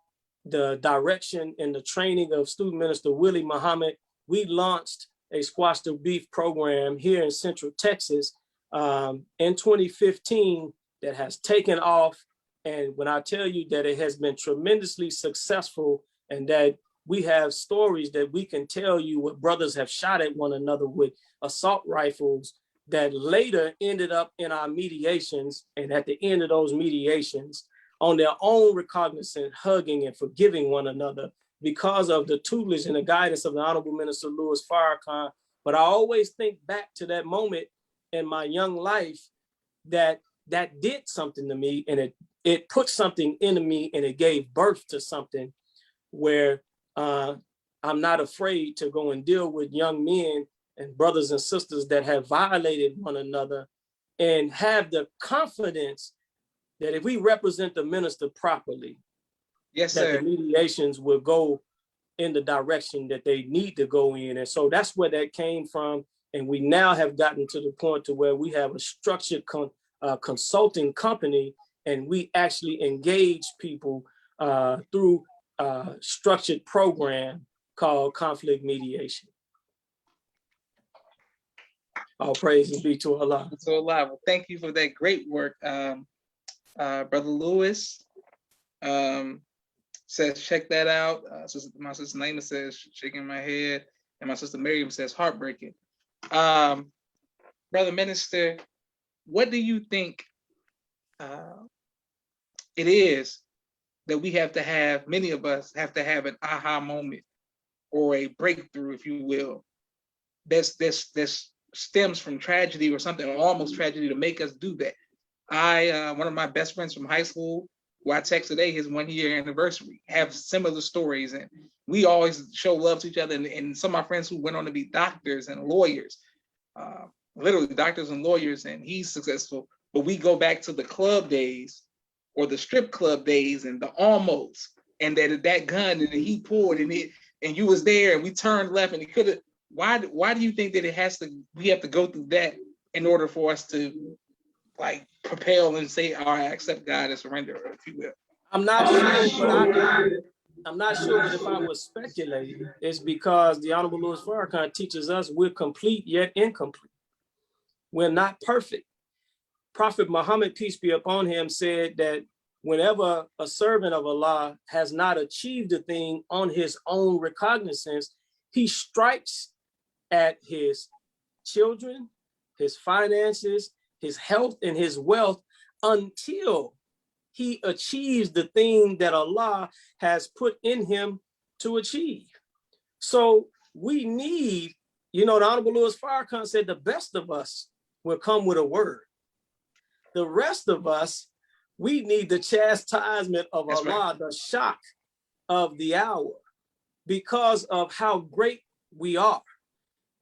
B: the direction and the training of Student Minister Willie Muhammad, we launched a Squash the Beef program here in Central Texas in 2015 that has taken off. And when I tell you that it has been tremendously successful and that we have stories that we can tell you what brothers have shot at one another with assault rifles that later ended up in our mediations. And at the end of those mediations, on their own recognizance, hugging and forgiving one another because of the tutelage and the guidance of the Honorable Minister Louis Farrakhan. But I always think back to that moment in my young life that did something to me, and it put something into me, and it gave birth to something where I'm not afraid to go and deal with young men and brothers and sisters that have violated one another, and have the confidence that if we represent the minister properly,
A: yes,
B: that
A: sir,
B: the mediations will go in the direction that they need to go in. And so that's where that came from. And we now have gotten to the point to where we have a structured consulting company, and we actually engage people through a structured program called conflict mediation. All praises be to Allah.
A: So Allah. Well, thank you for that great work. Brother Lewis says, check that out. My sister Naima says, shaking my head. And my sister Miriam says, heartbreaking. Brother Minister, what do you think it is that we have to have, many of us have to have an aha moment or a breakthrough, if you will, this stems from tragedy or something, or almost tragedy, to make us do that? One of my best friends from high school, who I text today, his 1-year anniversary, have similar stories, and we always show love to each other. And some of my friends who went on to be doctors and lawyers, literally doctors and lawyers, and he's successful. But we go back to the club days or the strip club days and the almost, and that gun and he pulled and you was there and we turned left and he could have. Why do you think that we have to go through that in order for us to like propel and say, all right, accept God and surrender, if you will?
B: I'm not sure, but if I was speculating, it's because the Honorable Louis Farrakhan teaches us we're complete yet incomplete. We're not perfect. Prophet Muhammad, peace be upon him, said that whenever a servant of Allah has not achieved a thing on his own recognizance, he strikes at his children, his finances, his health, and his wealth until he achieves the thing that Allah has put in him to achieve. So we need, the Honorable Louis Farrakhan said the best of us will come with a word. The rest of us, we need the chastisement of That's Allah, right. The shock of the hour, because of how great we are.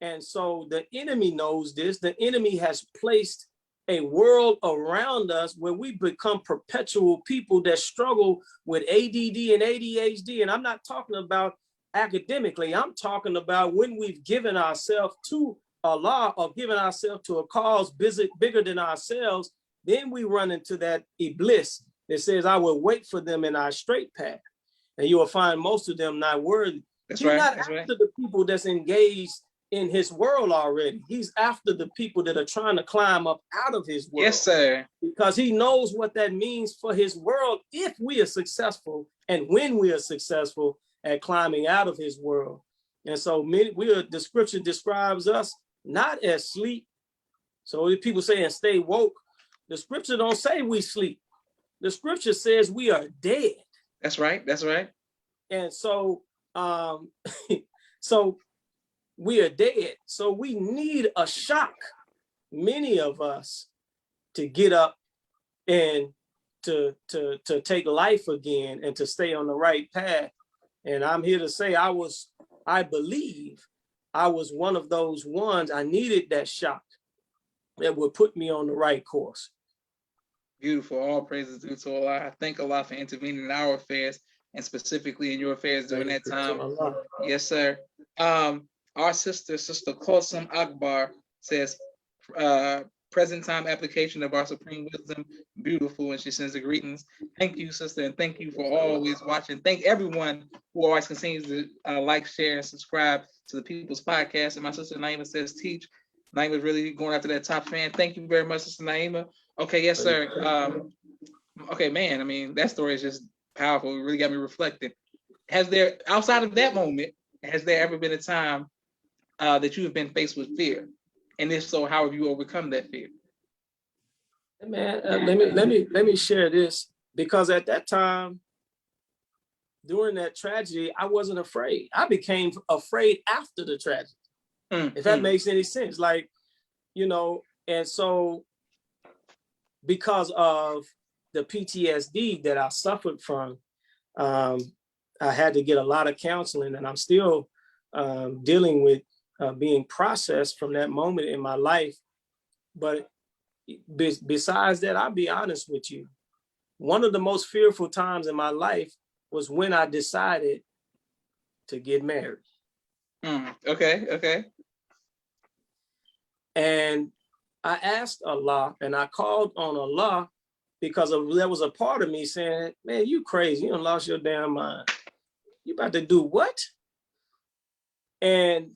B: And so the enemy knows this. The enemy has placed a world around us where we become perpetual people that struggle with ADD and ADHD. And I'm not talking about academically. I'm talking about when we've given ourselves to Allah or given ourselves to a cause bigger than ourselves, then we run into that iblis that says, I will wait for them in our straight path. And you will find most of them not worthy.
A: That's
B: He's
A: right.
B: not
A: That's
B: after
A: right.
B: the people that's engaged in his world already. He's after the people that are trying to climb up out of his world.
A: Yes, sir.
B: Because he knows what that means for his world if we are successful and when we are successful at climbing out of his world. And so the scripture describes us not as sleep. So if people saying stay woke, the scripture don't say we sleep. The scripture says we are dead.
A: That's right. That's right.
B: And so, so we are dead. So we need a shock, many of us, to get up and to take life again and to stay on the right path. And I'm here to say I believe I was one of those ones. I needed that shock that would put me on the right course.
A: Beautiful. All praises due to Allah. I thank Allah for intervening in our affairs and specifically in your affairs during that time. Yes, sir. Our sister Qasim Akbar says, present time application of our supreme wisdom, beautiful, and she sends the greetings. Thank you, sister, and thank you for always watching. Thank everyone who always continues to like, share, and subscribe to the People's Podcast. And my sister Naima says, teach. Naima's really going after that top fan. Thank you very much, sister Naima. Okay, yes, sir. Okay, man, I mean, that story is just powerful. It really got me reflecting. Outside of that moment, has there ever been a time that you have been faced with fear? And if so, how have you overcome that fear?
B: Man, let me share this, because at that time, during that tragedy, I wasn't afraid. I became afraid after the tragedy, if that makes any sense. Like, and so because of the PTSD that I suffered from, I had to get a lot of counseling, and I'm still dealing with being processed from that moment in my life. But besides that, I'll be honest with you. One of the most fearful times in my life was when I decided to get married.
A: Okay.
B: And I asked Allah, and I called on Allah, because there was a part of me saying, man, you crazy. You done lost your damn mind. You about to do what? And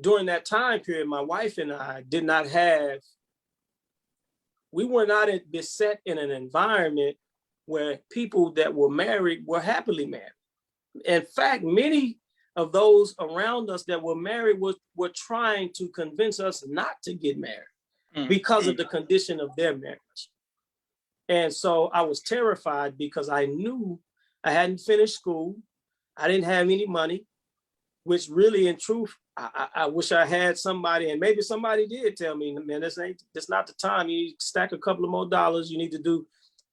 B: during that time period, my wife and I we were not beset in an environment where people that were married were happily married. In fact, many of those around us that were married were trying to convince us not to get married because of the condition of their marriage. And so I was terrified because I knew I hadn't finished school. I didn't have any money, which really, in truth, I wish I had somebody, and maybe somebody did tell me, man, this not the time. You need to stack a couple of more dollars. You need to do.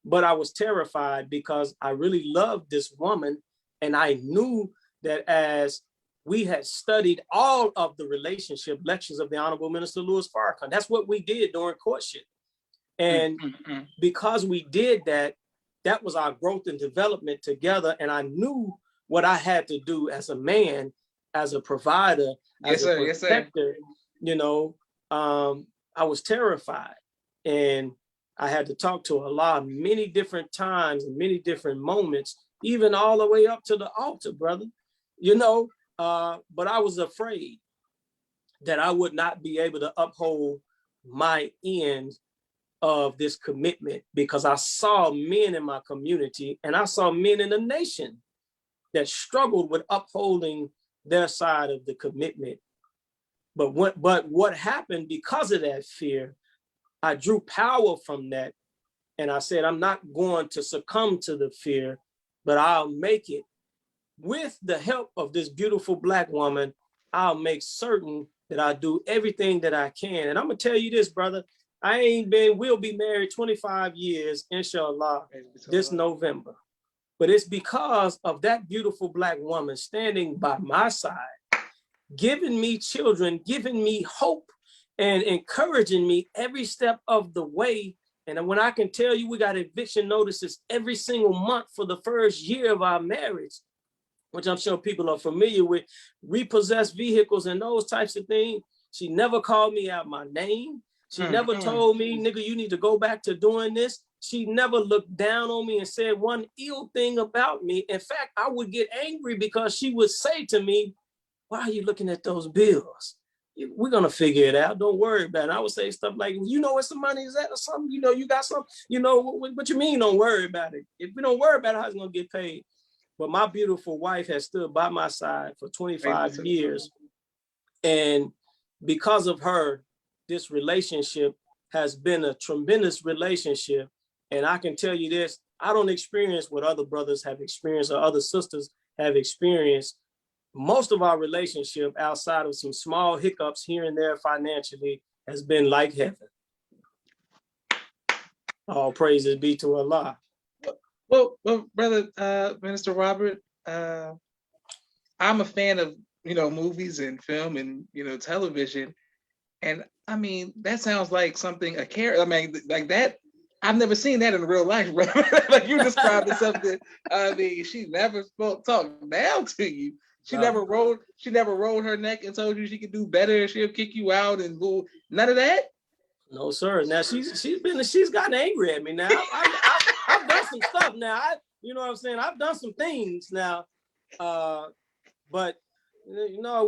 B: But I was terrified because I really loved this woman. And I knew that as we had studied all of the relationship lectures of the Honorable Minister Louis Farrakhan, that's what we did during courtship. And because we did that, that was our growth and development together. And I knew what I had to do as a man, as a provider, as a protector. I was terrified, and I had to talk to Allah many different times and many different moments, even all the way up to the altar, brother. But I was afraid that I would not be able to uphold my end of this commitment, because I saw men in my community and I saw men in the nation that struggled with upholding their side of the commitment. But what happened because of that fear, I drew power from that. And I said, I'm not going to succumb to the fear, but I'll make it. With the help of this beautiful Black woman, I'll make certain that I do everything that I can. And I'm gonna tell you this, brother, we'll be married 25 years, inshallah, this November. But it's because of that beautiful Black woman standing by my side, giving me children, giving me hope, and encouraging me every step of the way. And when I can tell you we got eviction notices every single month for the first year of our marriage, which I'm sure people are familiar with, repossessed vehicles and those types of things. She never called me out my name. She never told me, nigga, you need to go back to doing this. She never looked down on me and said one ill thing about me. In fact, I would get angry because she would say to me, why are you looking at those bills? We're going to figure it out. Don't worry about it. I would say stuff like, you know where some money is at or something? You know, you got some, you know, what you mean don't worry about it? If we don't worry about it, how's it going to get paid? But my beautiful wife has stood by my side for 25 years. And because of her, this relationship has been a tremendous relationship. And I can tell you this, I don't experience what other brothers have experienced or other sisters have experienced. Most of our relationship, outside of some small hiccups here and there financially, has been like heaven. All praises be to Allah.
A: Well, brother, Minister Robert, I'm a fan of, you know, movies and film and, you know, television. And I mean, that sounds like something, a character, I mean, like that. I've never seen that in real life, bro. Like you described something. I mean, she never talked down to you. She never rolled her neck and told you she could do better. She'll kick you out and boo. None of that.
B: No, sir. Now she's gotten angry at me now. I've done some stuff now. You know what I'm saying? I've done some things now. But you know,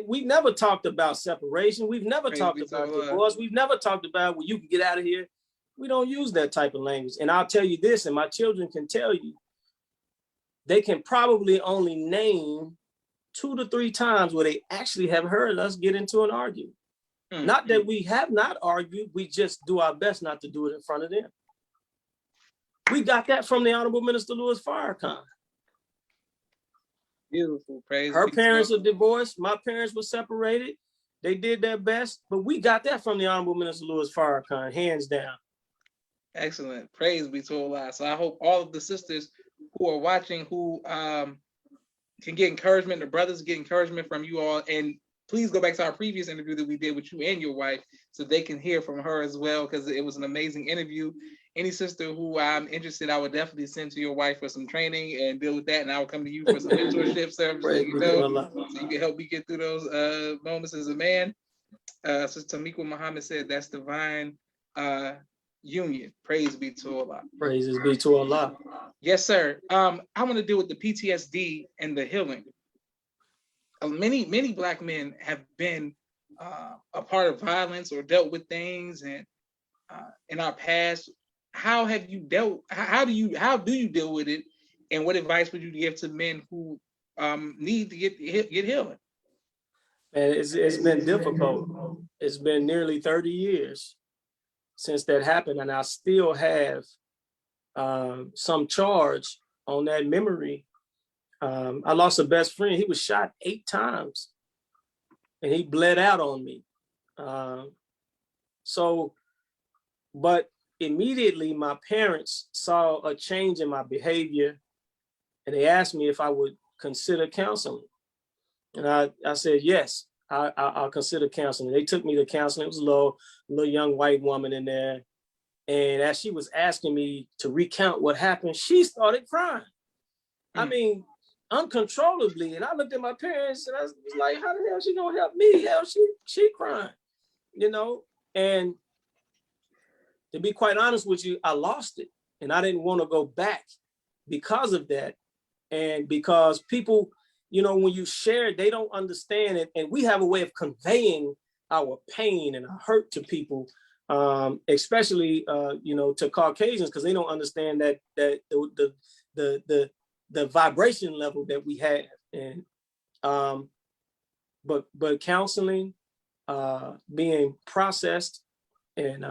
B: we never talked about separation. We've never talked about divorce. We've never talked about, well, you can get out of here. We don't use that type of language. And I'll tell you this, and my children can tell you, they can probably only name 2 to 3 times where they actually have heard us get into an argument. Mm-hmm. Not that we have not argued, we just do our best not to do it in front of them. We got that from the Honorable Minister Louis Farrakhan.
A: Beautiful. Praise.
B: Her parents are divorced. My parents were separated. They did their best, but we got that from the Honorable Minister Louis Farrakhan, hands down.
A: Excellent. Praise be to Allah. So I hope all of the sisters who are watching, who can get encouragement, the brothers get encouragement from you all. And please go back to our previous interview that we did with you and your wife so they can hear from her as well, because it was an amazing interview. Any sister who I'm interested, I would definitely send to your wife for some training and deal with that. And I will come to you for some mentorship service, so you know, so you can help me get through those moments as a man. Sister Tamika Muhammad said that's divine union. Praise be to Allah.
B: Praises be to Allah.
A: Yes, sir. I want to deal with the PTSD and the healing. Many Black men have been a part of violence or dealt with things, and in our past. How have you dealt? How do you deal with it? And what advice would you give to men who need to get healing?
B: And it's been difficult. It's been nearly 30 years since that happened, and I still have some charge on that memory. I lost a best friend. He was shot 8 times, and he bled out on me. But immediately my parents saw a change in my behavior, and they asked me if I would consider counseling. And I said, yes, I'll consider counseling. They took me to counseling. It was a little young white woman in there. And as she was asking me to recount what happened, she started crying. I mean, uncontrollably. And I looked at my parents and I was like, how the hell is she gonna help me? Hell, she crying, you know? And to be quite honest with you, I lost it. And I didn't want to go back because of that. And because people, you know, when you share, they don't understand it. And we have a way of conveying our pain and our hurt to people, especially, you know, to Caucasians, because they don't understand that the vibration level that we have. And but counseling, being processed, and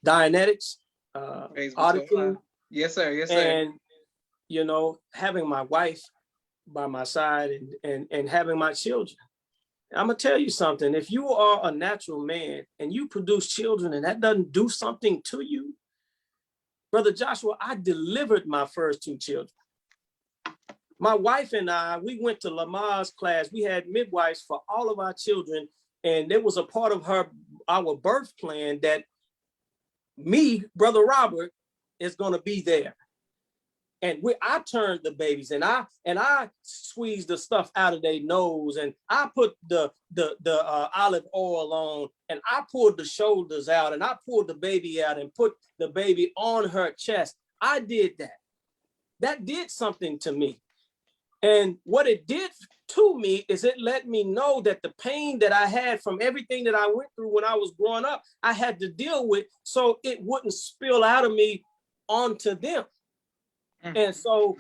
B: Dianetics, auditing.
A: Yes, sir. Yes, sir.
B: And, you know, having my wife by my side and having my children. I'm going to tell you something. If you are a natural man and you produce children and that doesn't do something to you, Brother Joshua, I delivered my first 2 children. My wife and I, we went to Lamar's class. We had midwives for all of our children. And it was a part of our birth plan that me, Brother Robert, is going to be there. And I turned the babies, and I squeezed the stuff out of their nose, and I put the olive oil on, and I pulled the shoulders out, and I pulled the baby out and put the baby on her chest. I did that. That did something to me. And what it did to me is it let me know that the pain that I had from everything that I went through when I was growing up, I had to deal with so it wouldn't spill out of me onto them. And so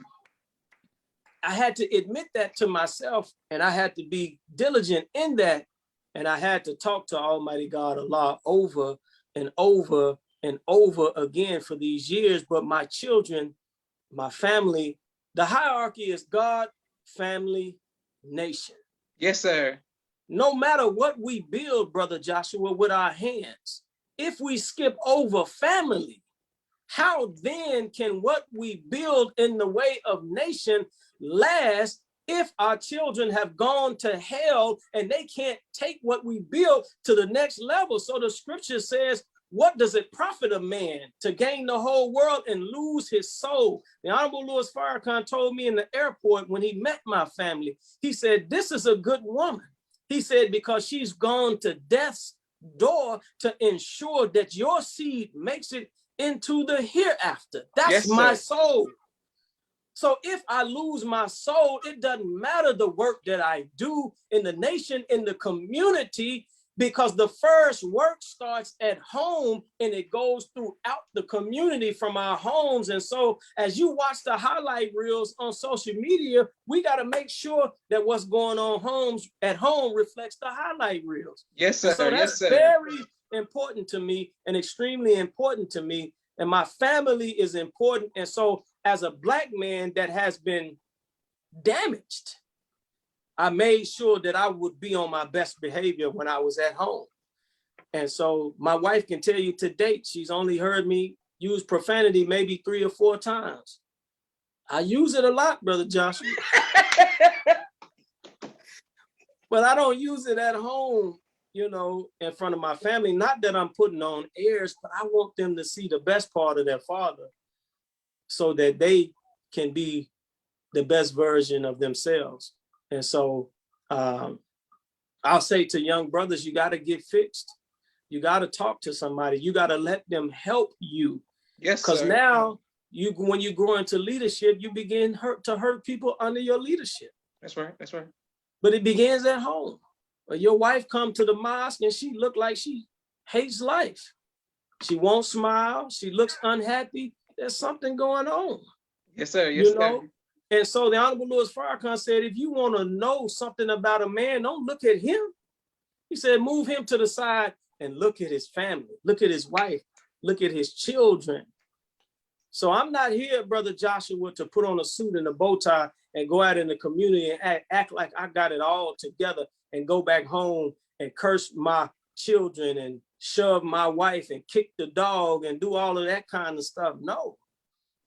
B: I had to admit that to myself, and I had to be diligent in that. And I had to talk to Almighty God Allah over and over and over again for these years. But my children, my family, the hierarchy is God, family, nation.
A: Yes, sir.
B: No matter what we build, Brother Joshua, with our hands, if we skip over family, how then can what we build in the way of nation last if our children have gone to hell and they can't take what we build to the next level? So the scripture says, what does it profit a man to gain the whole world and lose his soul? The Honorable Louis Farrakhan told me in the airport when he met my family, he said, this is a good woman. He said, because she's gone to death's door to ensure that your seed makes it into the hereafter. That's yes, my soul. So if I lose my soul, it doesn't matter the work that I do in the nation, in the community, because the first work starts at home and it goes throughout the community from our homes. And so as you watch the highlight reels on social media, we got to make sure that what's going on at home reflects the highlight reels.
A: Yes, sir.
B: And so that's very important to me and extremely important to me. And my family is important. And so as a Black man that has been damaged, I made sure that I would be on my best behavior when I was at home. And so my wife can tell you to date, she's only heard me use profanity maybe 3 or 4 times. I use it a lot, Brother Joshua. But I don't use it at home, you know, in front of my family. Not that I'm putting on airs, but I want them to see the best part of their father so that they can be the best version of themselves. And so I'll say to young brothers, you got to get fixed. You got to talk to somebody. You got to let them help you.
A: Yes,
B: because now when you grow into leadership, you begin to hurt people under your leadership.
A: That's right. That's right.
B: But it begins at home. Your wife come to the mosque and she look like she hates life. She won't smile. She looks unhappy. There's something going on.
A: Yes, sir. Yes,
B: sir. And so the Honorable Louis Farrakhan said, if you want to know something about a man, don't look at him. He said, move him to the side and look at his family, look at his wife, look at his children. So I'm not here, Brother Joshua, to put on a suit and a bow tie and go out in the community and act like I got it all together and go back home and curse my children and shove my wife and kick the dog and do all of that kind of stuff. No,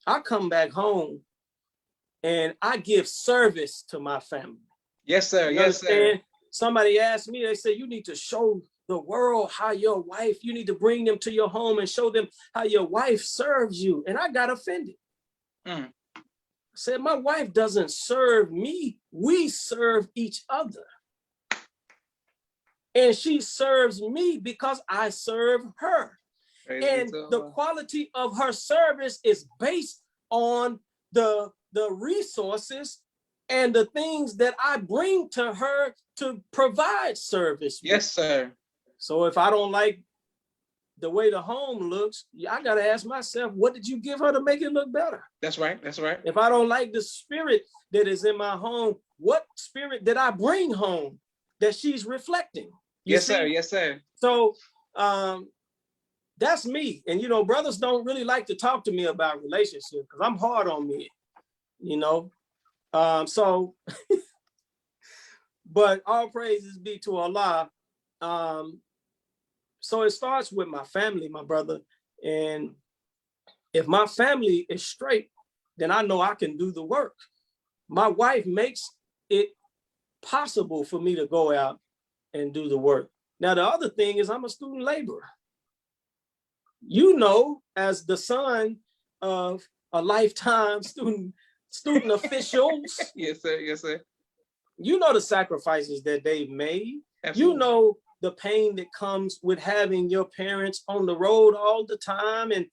B: I come back home and I give service to my family.
A: Yes, sir. Yes, sir.
B: Somebody asked me, they said, you need to show the world how your wife, you need to bring them to your home and show them how your wife serves you. And I got offended. I said, my wife doesn't serve me. We serve each other. And she serves me because I serve her. And the quality of her service is based on the resources and the things that I bring to her to provide service.
A: Yes, sir.
B: So if I don't like the way the home looks, I got to ask myself, what did you give her to make it look better?
A: That's right. That's right.
B: If I don't like the spirit that is in my home, what spirit did I bring home that she's reflecting?
A: Yes, sir. Yes, sir.
B: So that's me. And, you know, brothers don't really like to talk to me about relationships because I'm hard on me, you know. But all praises be to Allah. So it starts with my family, my brother. And if my family is straight, then I know I can do the work. My wife makes it possible for me to go out and do the work. Now, the other thing is I'm a student laborer. You know, as the son of a lifetime student officials.
A: Yes, sir. Yes, sir.
B: You know the sacrifices that they've made.
A: Absolutely.
B: You know the pain that comes with having your parents on the road all the time and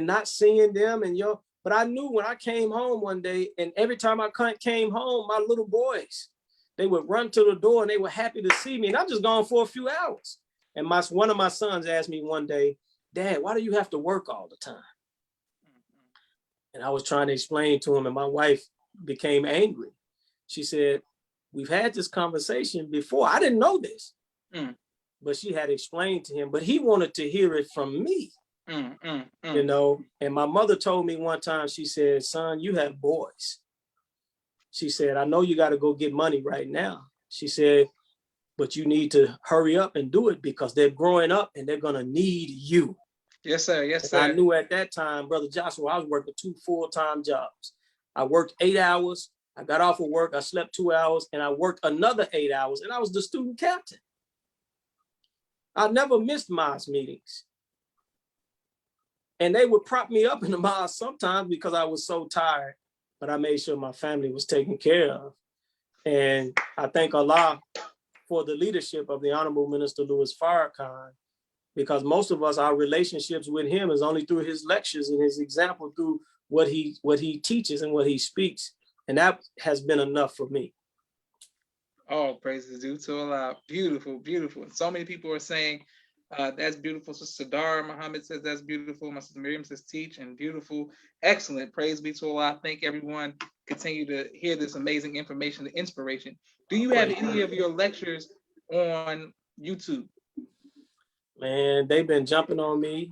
B: not seeing them, and But I knew when I came home one day, and every time I came home, my little boys, they would run to the door and they were happy to see me. And I'm just gone for a few hours. And one of my sons asked me one day, Dad, why do you have to work all the time? And I was trying to explain to him, and my wife became angry. She said, we've had this conversation before. I didn't know this, but she had explained to him, but he wanted to hear it from me, you know? And my mother told me one time, she said, son, you have boys. She said, I know you got to go get money right now. She said, but you need to hurry up and do it because they're growing up and they're going to need you.
A: Yes, sir. Yes, sir.
B: I knew at that time, Brother Joshua, I was working 2 full-time jobs. I worked 8 hours. I got off of work. I slept 2 hours and I worked another 8 hours and I was the student captain. I never missed MOS meetings. And they would prop me up in the MOS sometimes because I was so tired, but I made sure my family was taken care of. And I thank Allah for the leadership of the Honorable Minister Louis Farrakhan, because most of us, our relationships with him is only through his lectures and his example, through what he teaches and what he speaks. And that has been enough for me.
A: Oh, praises due to Allah. Beautiful, beautiful. And so many people are saying, that's beautiful. Sister Sadara Muhammad says that's beautiful. My sister Miriam says teach and beautiful. Excellent. Praise be to Allah. Thank everyone. Continue to hear this amazing information, the inspiration. Do you have any of your lectures on YouTube?
B: Man, they've been jumping on me.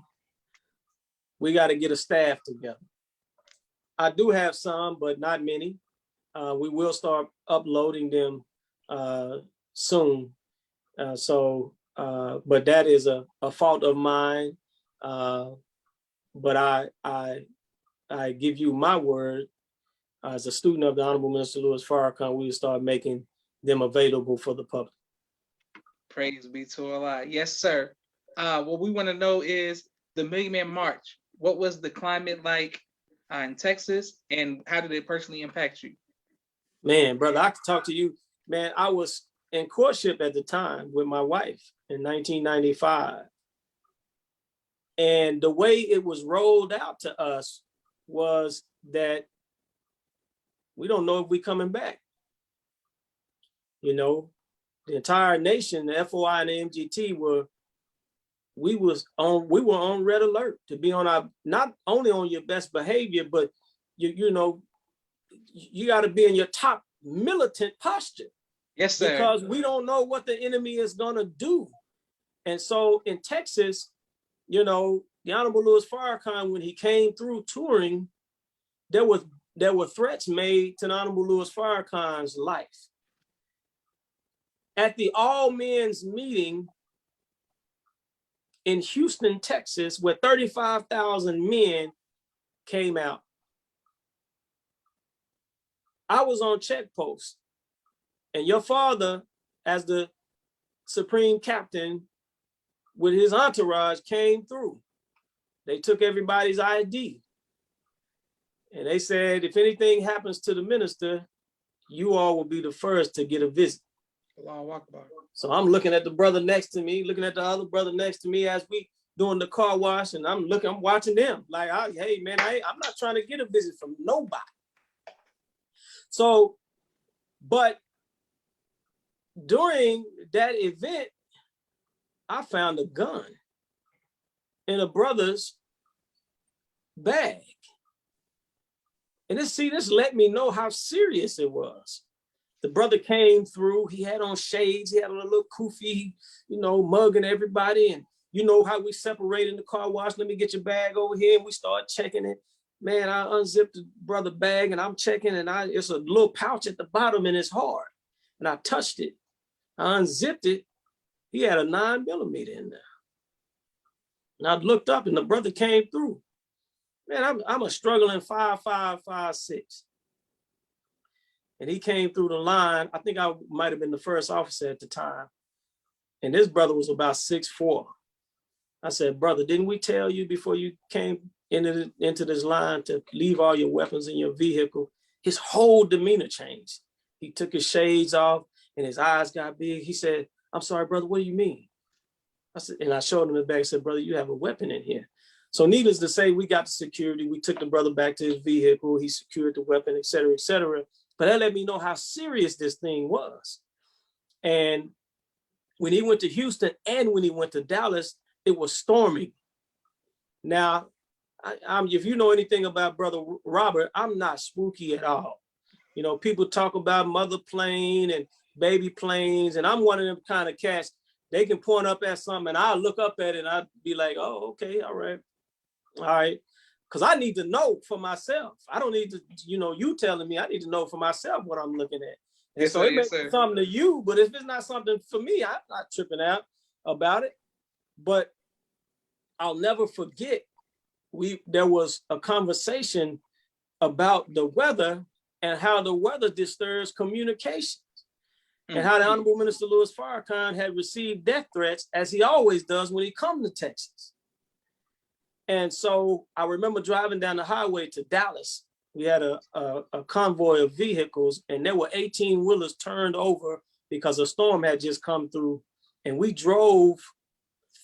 B: We got to get a staff together. I do have some, but not many. We will start uploading them soon. But that is a fault of mine. But I give you my word, as a student of the Honorable Minister Louis Farrakhan, we will start making them available for the public. Praise
A: be to Allah. Yes, sir. What we want to know is the Million Man March. What was the climate like in Texas, and how did it personally impact you?
B: Man, brother, I could talk to you. Man, I was in courtship at the time with my wife in 1995. And the way it was rolled out to us was that we don't know if we're coming back. You know, the entire nation, the FOI and the MGT we were on red alert to be on our, not only on your best behavior, but you know, you got to be in your top militant posture.
A: Yes, sir.
B: Because we don't know what the enemy is gonna do. And so in Texas, you know, the Honorable Louis Farrakhan, when he came through touring, there were threats made to the Honorable Louis Farrakhan's life. At the all men's meeting in Houston, Texas, where 35,000 men came out, I was on check post, and your father, as the supreme captain with his entourage, came through. They took everybody's ID. And they said, if anything happens to the minister, you all will be the first to get a visit. So I'm looking at the brother next to me, looking at the other brother next to me as we doing the car wash, and I'm watching them like, hey man, I'm not trying to get a visit from nobody. So, but during that event, I found a gun in a brother's bag. And this let me know how serious it was. The brother came through, he had on shades, he had on a little kufi, you know, mugging everybody. And you know how we separate in the car wash, let me get your bag over here. And we start checking it. Man, I unzipped the brother bag and I'm checking, and it's a little pouch at the bottom and it's hard. And I touched it, I unzipped it. He had a 9mm in there. And I looked up and the brother came through. Man, I'm a struggling 5'5", 5'6". And he came through the line. I think I might have been the first officer at the time. And this brother was about 6'4". I said, brother, didn't we tell you before you came into this line to leave all your weapons in your vehicle? His whole demeanor changed. He took his shades off and his eyes got big. He said, I'm sorry, brother, what do you mean? I said, and I showed him the bag. I said, brother, you have a weapon in here. So needless to say, we got the security. We took the brother back to his vehicle. He secured the weapon, et cetera, et cetera. But that let me know how serious this thing was. And when he went to Houston and when he went to Dallas, it was storming. Now, if you know anything about Brother Robert, I'm not spooky at all. You know, people talk about mother plane and baby planes, and I'm one of them kind of cats. They can point up at something and I'll look up at it and I'll be like, oh, okay, all right. Because I need to know for myself. I don't need to, you telling me. I need to know for myself what I'm looking at. And yes, so it may be something to you, but if it's not something for me, I'm not tripping out about it. But I'll never forget, there was a conversation about the weather and how the weather disturbs communications, and how the Honorable Minister Louis Farrakhan had received death threats, as he always does when he comes to Texas. And so I remember driving down the highway to Dallas. We had a convoy of vehicles, and there were 18-wheelers turned over because a storm had just come through. And we drove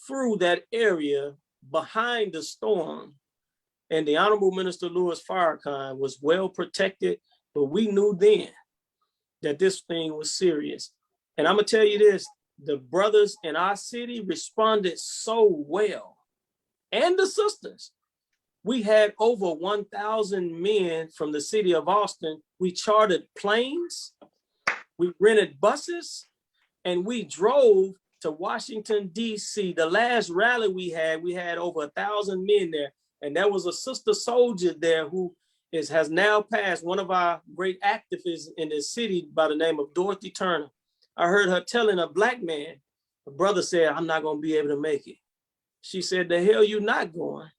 B: through that area behind the storm. And the Honorable Minister Louis Farrakhan was well protected, but we knew then that this thing was serious. And I'm gonna tell you this, the brothers in our city responded so well. And the sisters. We had over 1,000 men from the city of Austin. We chartered planes, we rented buses, and we drove to Washington, D.C. The last rally we had over 1,000 men there. And there was a sister soldier there who has now passed, one of our great activists in the city by the name of Dorothy Turner. I heard her telling a black man, a brother said, I'm not gonna be able to make it. She said, the hell you not going?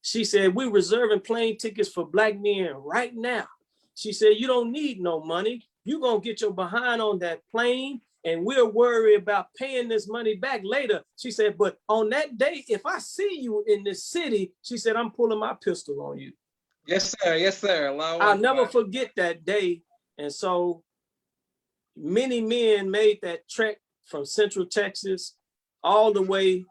B: She said, we're reserving plane tickets for black men right now. She said, you don't need no money. You're going to get your behind on that plane and we'll worry about paying this money back later. She said, but on that day, if I see you in this city, she said, I'm pulling my pistol on you.
A: Yes, sir. Yes, sir.
B: I'll never forget that day. And so many men made that trek from Central Texas all the way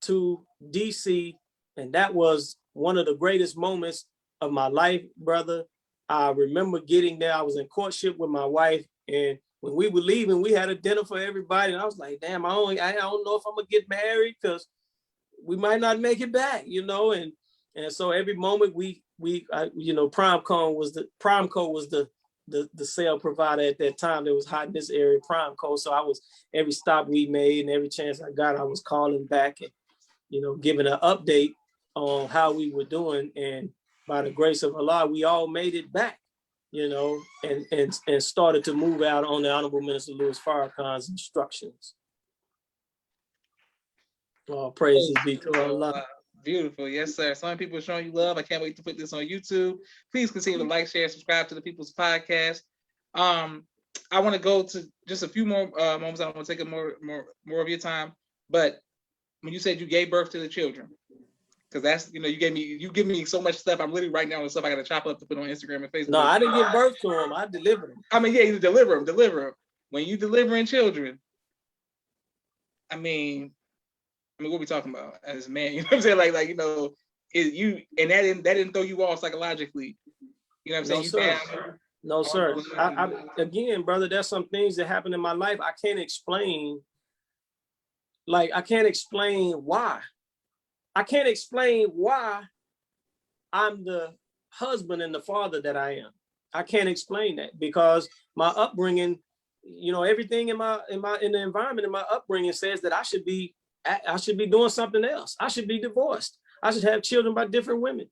B: to DC, and that was one of the greatest moments of my life, brother. I remember getting there. I was in courtship with my wife, and when we were leaving, we had a dinner for everybody, and I was like, damn, I don't know if I'm gonna get married because we might not make it back, and so every moment Primeco was the sale provider at that time that was hot in this area, Primeco. So every stop we made and every chance I got, I was calling back and giving an update on how we were doing. And by the grace of Allah, we all made it back, and started to move out on the Honorable Minister Louis Farrakhan's instructions. All praises be to Allah.
A: Beautiful. Yes, sir. So many people are showing you love. I can't wait to put this on YouTube. Please continue to like, share, subscribe to the People's Podcast. I want to go to just a few more moments. I don't want to take more of your time, but when you said you gave birth to the children, because that's, you give me so much stuff. I'm literally writing down the stuff I got to chop up to put on Instagram and Facebook.
B: No, I didn't give birth to them. I delivered them.
A: I mean, yeah, you deliver them. When you delivering children, I mean, what are we talking about as a man? You know what I'm saying? And that didn't throw you off psychologically. You know what I'm saying?
B: No, sir. I again, brother, there's some things that happen in my life I can't explain. I can't explain why. I can't explain why I'm the husband and the father that I am. I can't explain that because my upbringing, everything in the environment in my upbringing says that I should be doing something else. I should be divorced. I should have children by different women,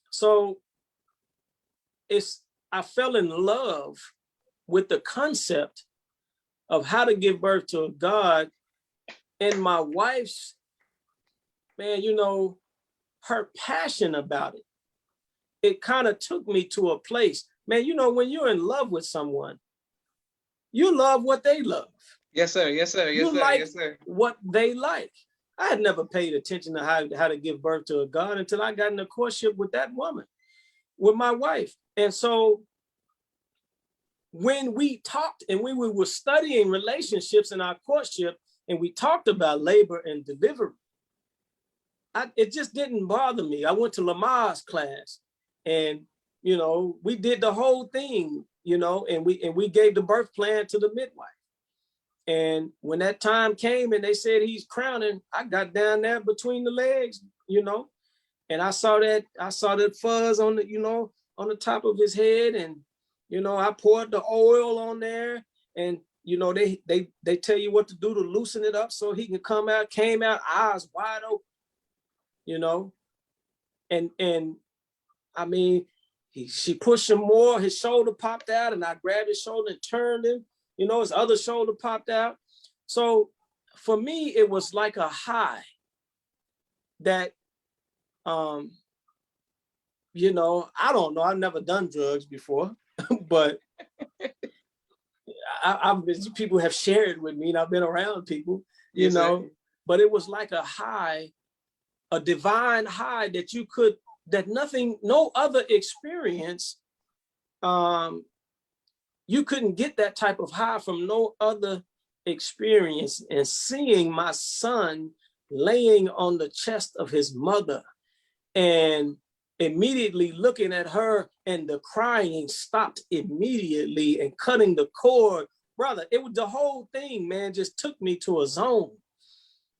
B: So I fell in love with the concept of how to give birth to a God. And my wife's, her passion about it, it kind of took me to a place, when you're in love with someone, you love what they love.
A: Yes, sir. Yes, sir. Yes,
B: you
A: sir.
B: like
A: yes, sir.
B: What they like. I had never paid attention to how to give birth to a God until I got in a courtship with that woman, with my wife. And so when we talked and we were studying relationships in our courtship, and we talked about labor and delivery, it just didn't bother me. I went to Lamar's class, and we did the whole thing, and we gave the birth plan to the midwife. And when that time came and they said he's crowning, I got down there between the legs, and I saw that fuzz on the top of his head, and I poured the oil on there, and they tell you what to do to loosen it up so he can came out eyes wide open, and I mean, she pushed him more, his shoulder popped out, and I grabbed his shoulder and turned him, his other shoulder popped out. So for me, it was like a high that, I don't know, I've never done drugs before, but people have shared with me, and I've been around people, but it was like a high, a divine high that no other experience, you couldn't get that type of high from no other experience. And seeing my son laying on the chest of his mother and immediately looking at her, and the crying stopped immediately, and cutting the cord, brother, it was the whole thing, man, just took me to a zone.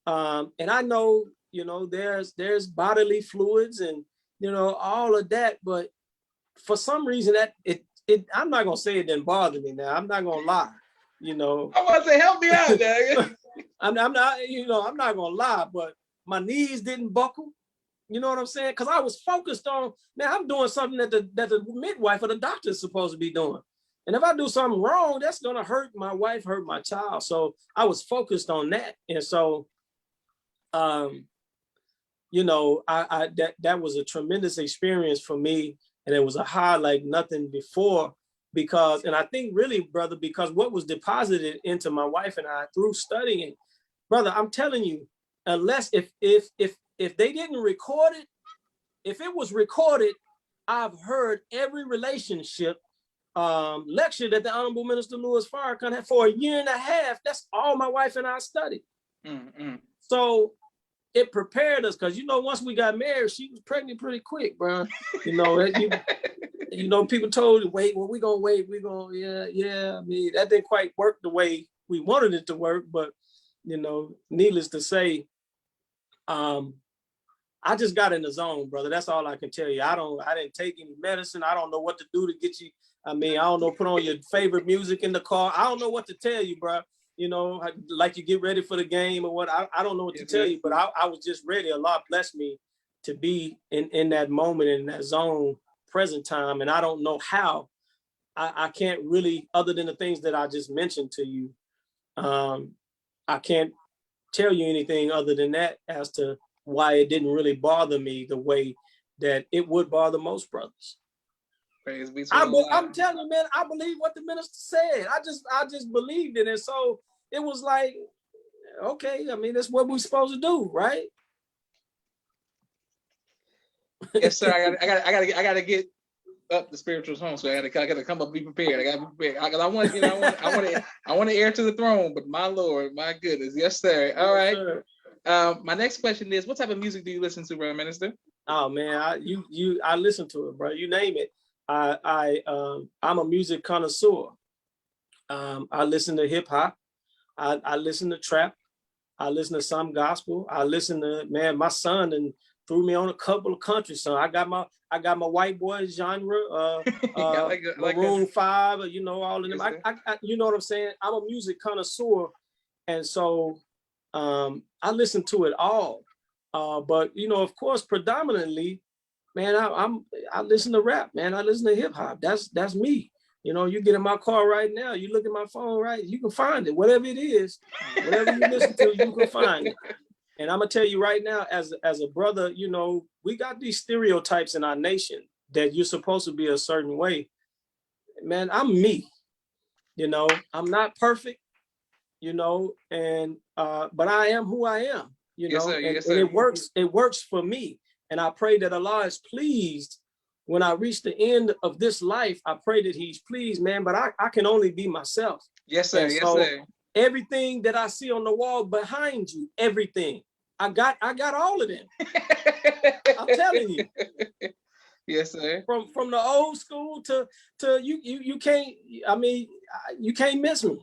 B: And I know, there's bodily fluids and, all of that, but for some reason that I'm not gonna say it didn't bother me now. I'm not gonna lie,
A: I want to say, help me out, man.
B: I'm not, I'm not gonna lie, but my knees didn't buckle. You know what I'm saying? Because I was focused on, man, I'm doing something that the midwife or the doctor is supposed to be doing. And if I do something wrong, that's gonna hurt my wife, hurt my child. So I was focused on that. And so, that was a tremendous experience for me. And it was a high like nothing before, and I think really, brother, because what was deposited into my wife and I through studying, brother, I'm telling you, unless if they didn't record it, if it was recorded, I've heard every relationship lecture that the Honorable Minister Louis Farrakhan had for a year and a half. That's all my wife and I studied. Mm-hmm. So it prepared us, because once we got married, she was pregnant pretty quick, bro. People told, wait, well, we're gonna wait, yeah. I mean, that didn't quite work the way we wanted it to work, but needless to say, I just got in the zone, brother. That's all I can tell you. I didn't take any medicine. I don't know what to do to get you. I mean, I don't know, put on your favorite music in the car. I don't know what to tell you, bro. Like you get ready for the game or what. I don't know what to tell you, but I was just ready. Allah blessed me to be in that moment, in that zone, present time. And I don't know how. I can't really, other than the things that I just mentioned to you, I can't tell you anything other than that as to why it didn't really bother me the way that it would bother most brothers.
A: Praise be to
B: I'm telling you, man, I believe what the minister said. I just believed it. And so it was like, okay, I mean, that's what we're supposed to do, right?
A: Yes, sir. I gotta get up the spiritual home, so I gotta come up, be prepared. I gotta be prepared because I want to heir to the throne. But my Lord, my goodness, yes, sir. All right. Yes, my next question is, what type of music do you listen to, Brother Minister?
B: Oh man, I listen to it, bro. You name it. I'm a music connoisseur. I listen to hip hop. I listen to trap. I listen to some gospel. I listen to, man, my son and threw me on a couple of country songs. I got my white boy genre, Maroon 5, all of them. I you know what I'm saying? I'm a music connoisseur, and so I listen to it all. But of course, predominantly, man, I listen to rap, man. I listen to hip hop. That's me. You get in my car right now, you look at my phone, right? You can find it, whatever it is, whatever you listen to, you can find it. And I'm gonna tell you right now, as a brother, we got these stereotypes in our nation that you're supposed to be a certain way. Man, I'm me. I'm not perfect. And but I am who I am.
A: Yes, sir.
B: And it works. It works for me. And I pray that Allah is pleased when I reach the end of this life. I pray that He's pleased, man. But I can only be myself.
A: Yes, sir.
B: And
A: yes,
B: so
A: sir.
B: Everything that I see on the wall behind you, everything, I got all of them. I'm telling you.
A: Yes, sir.
B: From the old school to you can't. I mean, you can't miss me.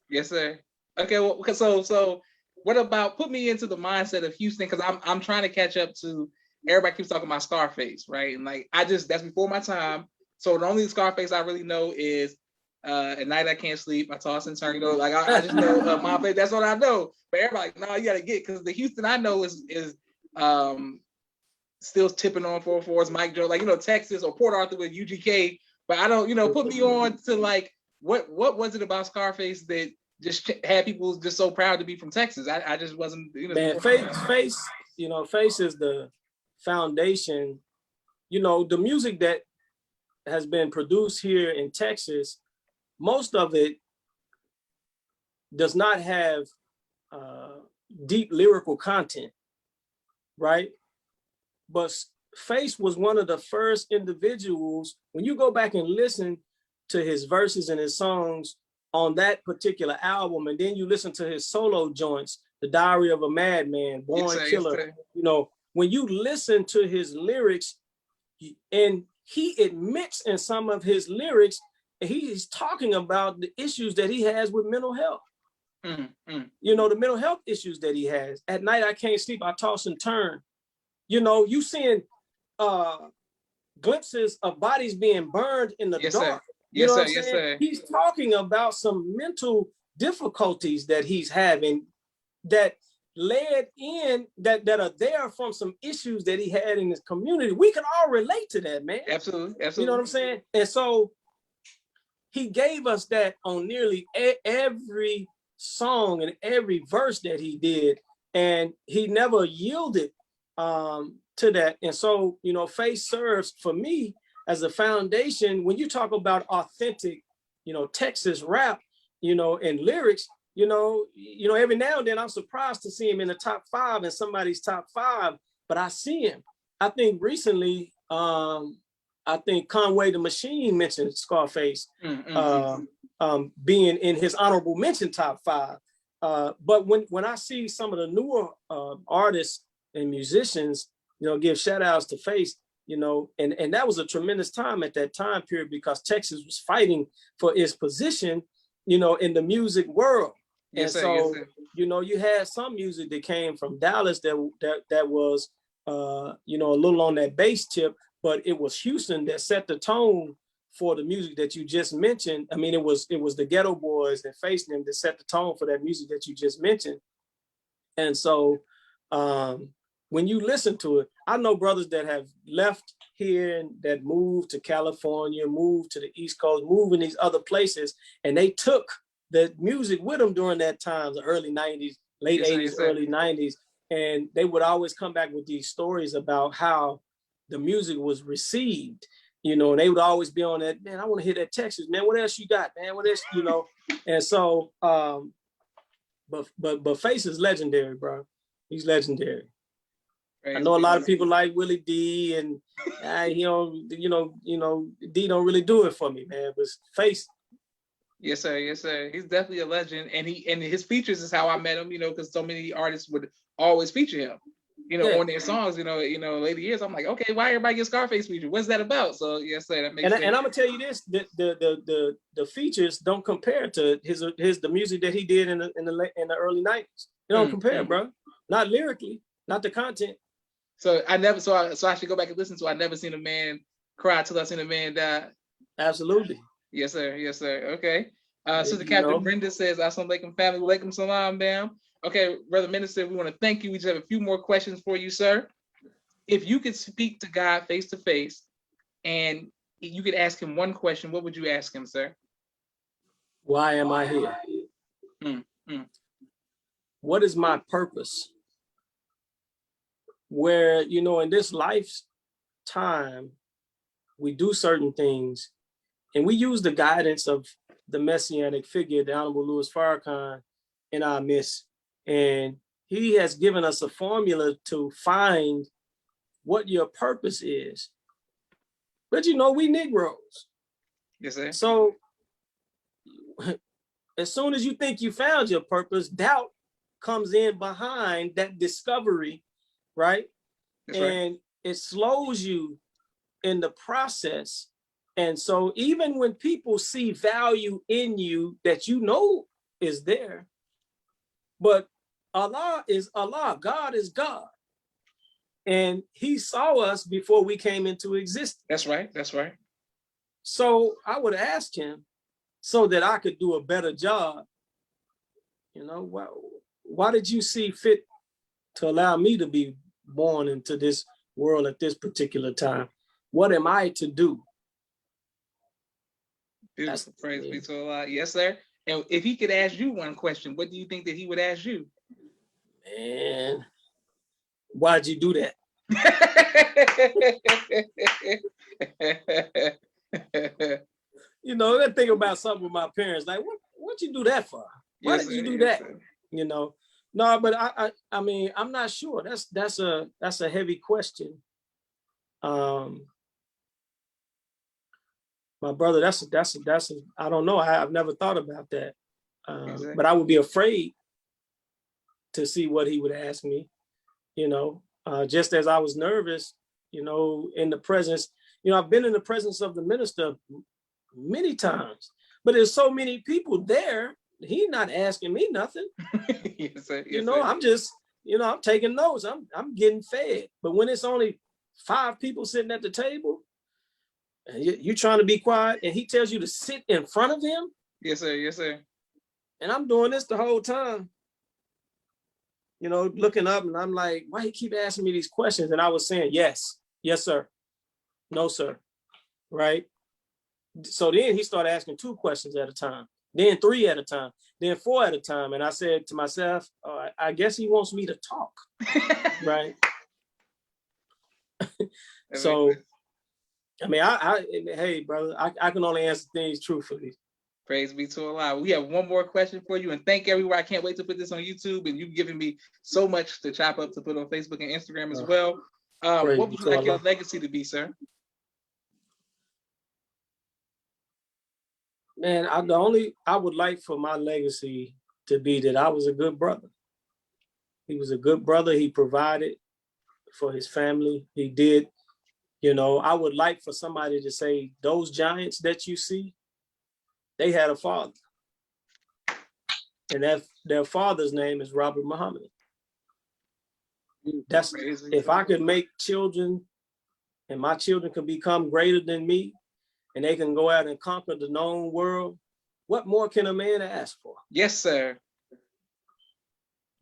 A: Yes, sir. Okay, well, so what about put me into the mindset of Houston, because I'm trying to catch up to everybody keeps talking about Scarface, right? And like that's before my time. So the only Scarface I really know is at night I can't sleep, I toss and turn, like I just know my face, that's what I know. But everybody like, no, you gotta get, because the Houston I know is still tipping on 404's Mike Joe, like Texas or Port Arthur with UGK, but I don't, put me on to like what was it about Scarface that just had people just so proud to be from Texas? I just wasn't,
B: Man, Face is the foundation. The music that has been produced here in Texas, most of it does not have deep lyrical content, right? But Face was one of the first individuals, when you go back and listen to his verses and his songs on that particular album, and then you listen to his solo joints, The Diary of a Madman, Born Killer, when you listen to his lyrics, and he admits in some of his lyrics, he's talking about the issues that he has with mental health. The mental health issues that he has. At night, I can't sleep, I toss and turn. You seeing glimpses of bodies being burned in the dark.
A: Sir. Yes, sir.
B: He's talking about some mental difficulties that he's having that led in that are there from some issues that he had in his community. We can all relate to that, man.
A: Absolutely.
B: You know what I'm saying? And so he gave us that on nearly every song and every verse that he did, and he never yielded to that. And so, Face serves for me as a foundation when you talk about authentic, Texas rap, and lyrics. Every now and then I'm surprised to see him in the top 5 in somebody's top 5, but I see him. I think recently, Conway the Machine mentioned Scarface being in his honorable mention top 5. But when I see some of the newer artists and musicians, give shout outs to Face, and that was a tremendous time at that time period, because Texas was fighting for its position, in the music world.
A: Yes,
B: and
A: sir,
B: so,
A: yes,
B: you had some music that came from Dallas that was, a little on that bass tip, but it was Houston that set the tone for the music that you just mentioned. I mean, it was the Ghetto Boys and Face them that set the tone for that music that you just mentioned. And so, when you listen to it, I know brothers that have left here and that moved to California, moved to the East Coast, moved in these other places, and they took the music with them during that time, the early 90s, late 80s, early 90s. And they would always come back with these stories about how the music was received, and they would always be on that, man, I want to hear that Texas, man, what else you got, man, what else, And so, but Face is legendary, bro. He's legendary. I know a lot of people like Willie D, and D don't really do it for me, man. But Face.
A: Yes, sir. Yes, sir. He's definitely a legend, and his features is how I met him. Because so many artists would always feature him, on their songs. Later years, I'm like, okay, why everybody get Scarface featured? What's that about? So yes, sir, that makes sense.
B: And I'm gonna tell you this: the features don't compare to the music that he did in the early 90s. They don't compare, bro. Not lyrically, not the content.
A: So I should go back and listen to. I never seen a man cry till I seen a man die.
B: Absolutely.
A: Yes, sir. Yes, sir. Okay. Sister Captain Brenda says, "Assalamu alaikum, family. Walaikum salam, bam." Okay, Brother Minister, we want to thank you. We just have a few more questions for you, sir. If you could speak to God face to face, and you could ask him one question, what would you ask him, sir?
B: Why am I here? What is my purpose? Where, in this lifetime, we do certain things, and we use the guidance of the messianic figure, the Honorable Louis Farrakhan, in our midst. And he has given us a formula to find what your purpose is. But we Negroes.
A: Yes, sir.
B: So as soon as you think you found your purpose, doubt comes in behind that discovery, right?
A: That's right.
B: And it slows you in the process. And so even when people see value in you that you know is there, but Allah is Allah, God is God. And he saw us before we came into existence.
A: That's right. That's right.
B: So I would ask him so that I could do a better job. You know, why did you see fit to allow me to be born into this world at this particular time? What am I to do?
A: Beautiful. Praise be to Allah. Yes, sir. And if he could ask you one question, what do you think that he would ask you?
B: Man, why'd you do that? You know, I think about something with my parents, like, what'd you do that for? Why did you do that?
A: Sir.
B: You know, no, but I mean, I'm not sure. That's a heavy question. My brother, that's I don't know. I've never thought about that.
A: Exactly.
B: But I would be afraid to see what he would ask me, you know, just as I was nervous, you know, in the presence, you know, I've been in the presence of the minister many times, but there's so many people there, he's not asking me nothing.
A: Yes, sir. Yes,
B: you know,
A: sir.
B: I'm just, you know, I'm taking notes. I'm getting fed. But when it's only 5 people sitting at the table, and you're trying to be quiet, and he tells you to sit in front of him.
A: Yes, sir. Yes, sir.
B: And I'm doing this the whole time, you know, looking up, and I'm like, why he keep asking me these questions? And I was saying, yes, sir, no, sir, right? So then he started asking 2 questions at a time, then 3 at a time, then 4 at a time. And I said to myself, I guess he wants me to talk, right? So, I mean, hey, brother, I can only answer things truthfully.
A: Praise be to Allah. We have one more question for you, and thank everyone. I can't wait to put this on YouTube, and you've given me so much to chop up to put on Facebook and Instagram as well. What would you like your legacy to be, sir?
B: Man, I would like for my legacy to be that I was a good brother. He was a good brother. He provided for his family. He did. You know, I would like for somebody to say, those giants that you see, they had a father. And their father's name is Robert Muhammad. That's, if I could make children, and my children could become greater than me, and they can go out and conquer the known world, what more can a man ask for?
A: Yes, sir.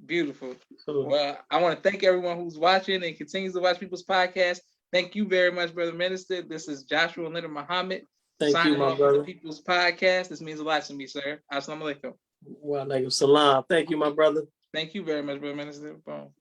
A: Beautiful. Well, I want to thank everyone who's watching and continues to watch People's Podcast. Thank you very much, Brother Minister. This is Joshua Leonard Muhammad.
B: Thank you, my brother.
A: People's Podcast. This means a lot to me, sir. Assalamu alaikum.
B: Wa alaikum salam. Thank you, my brother.
A: Thank you very much, Brother Minister. Boom.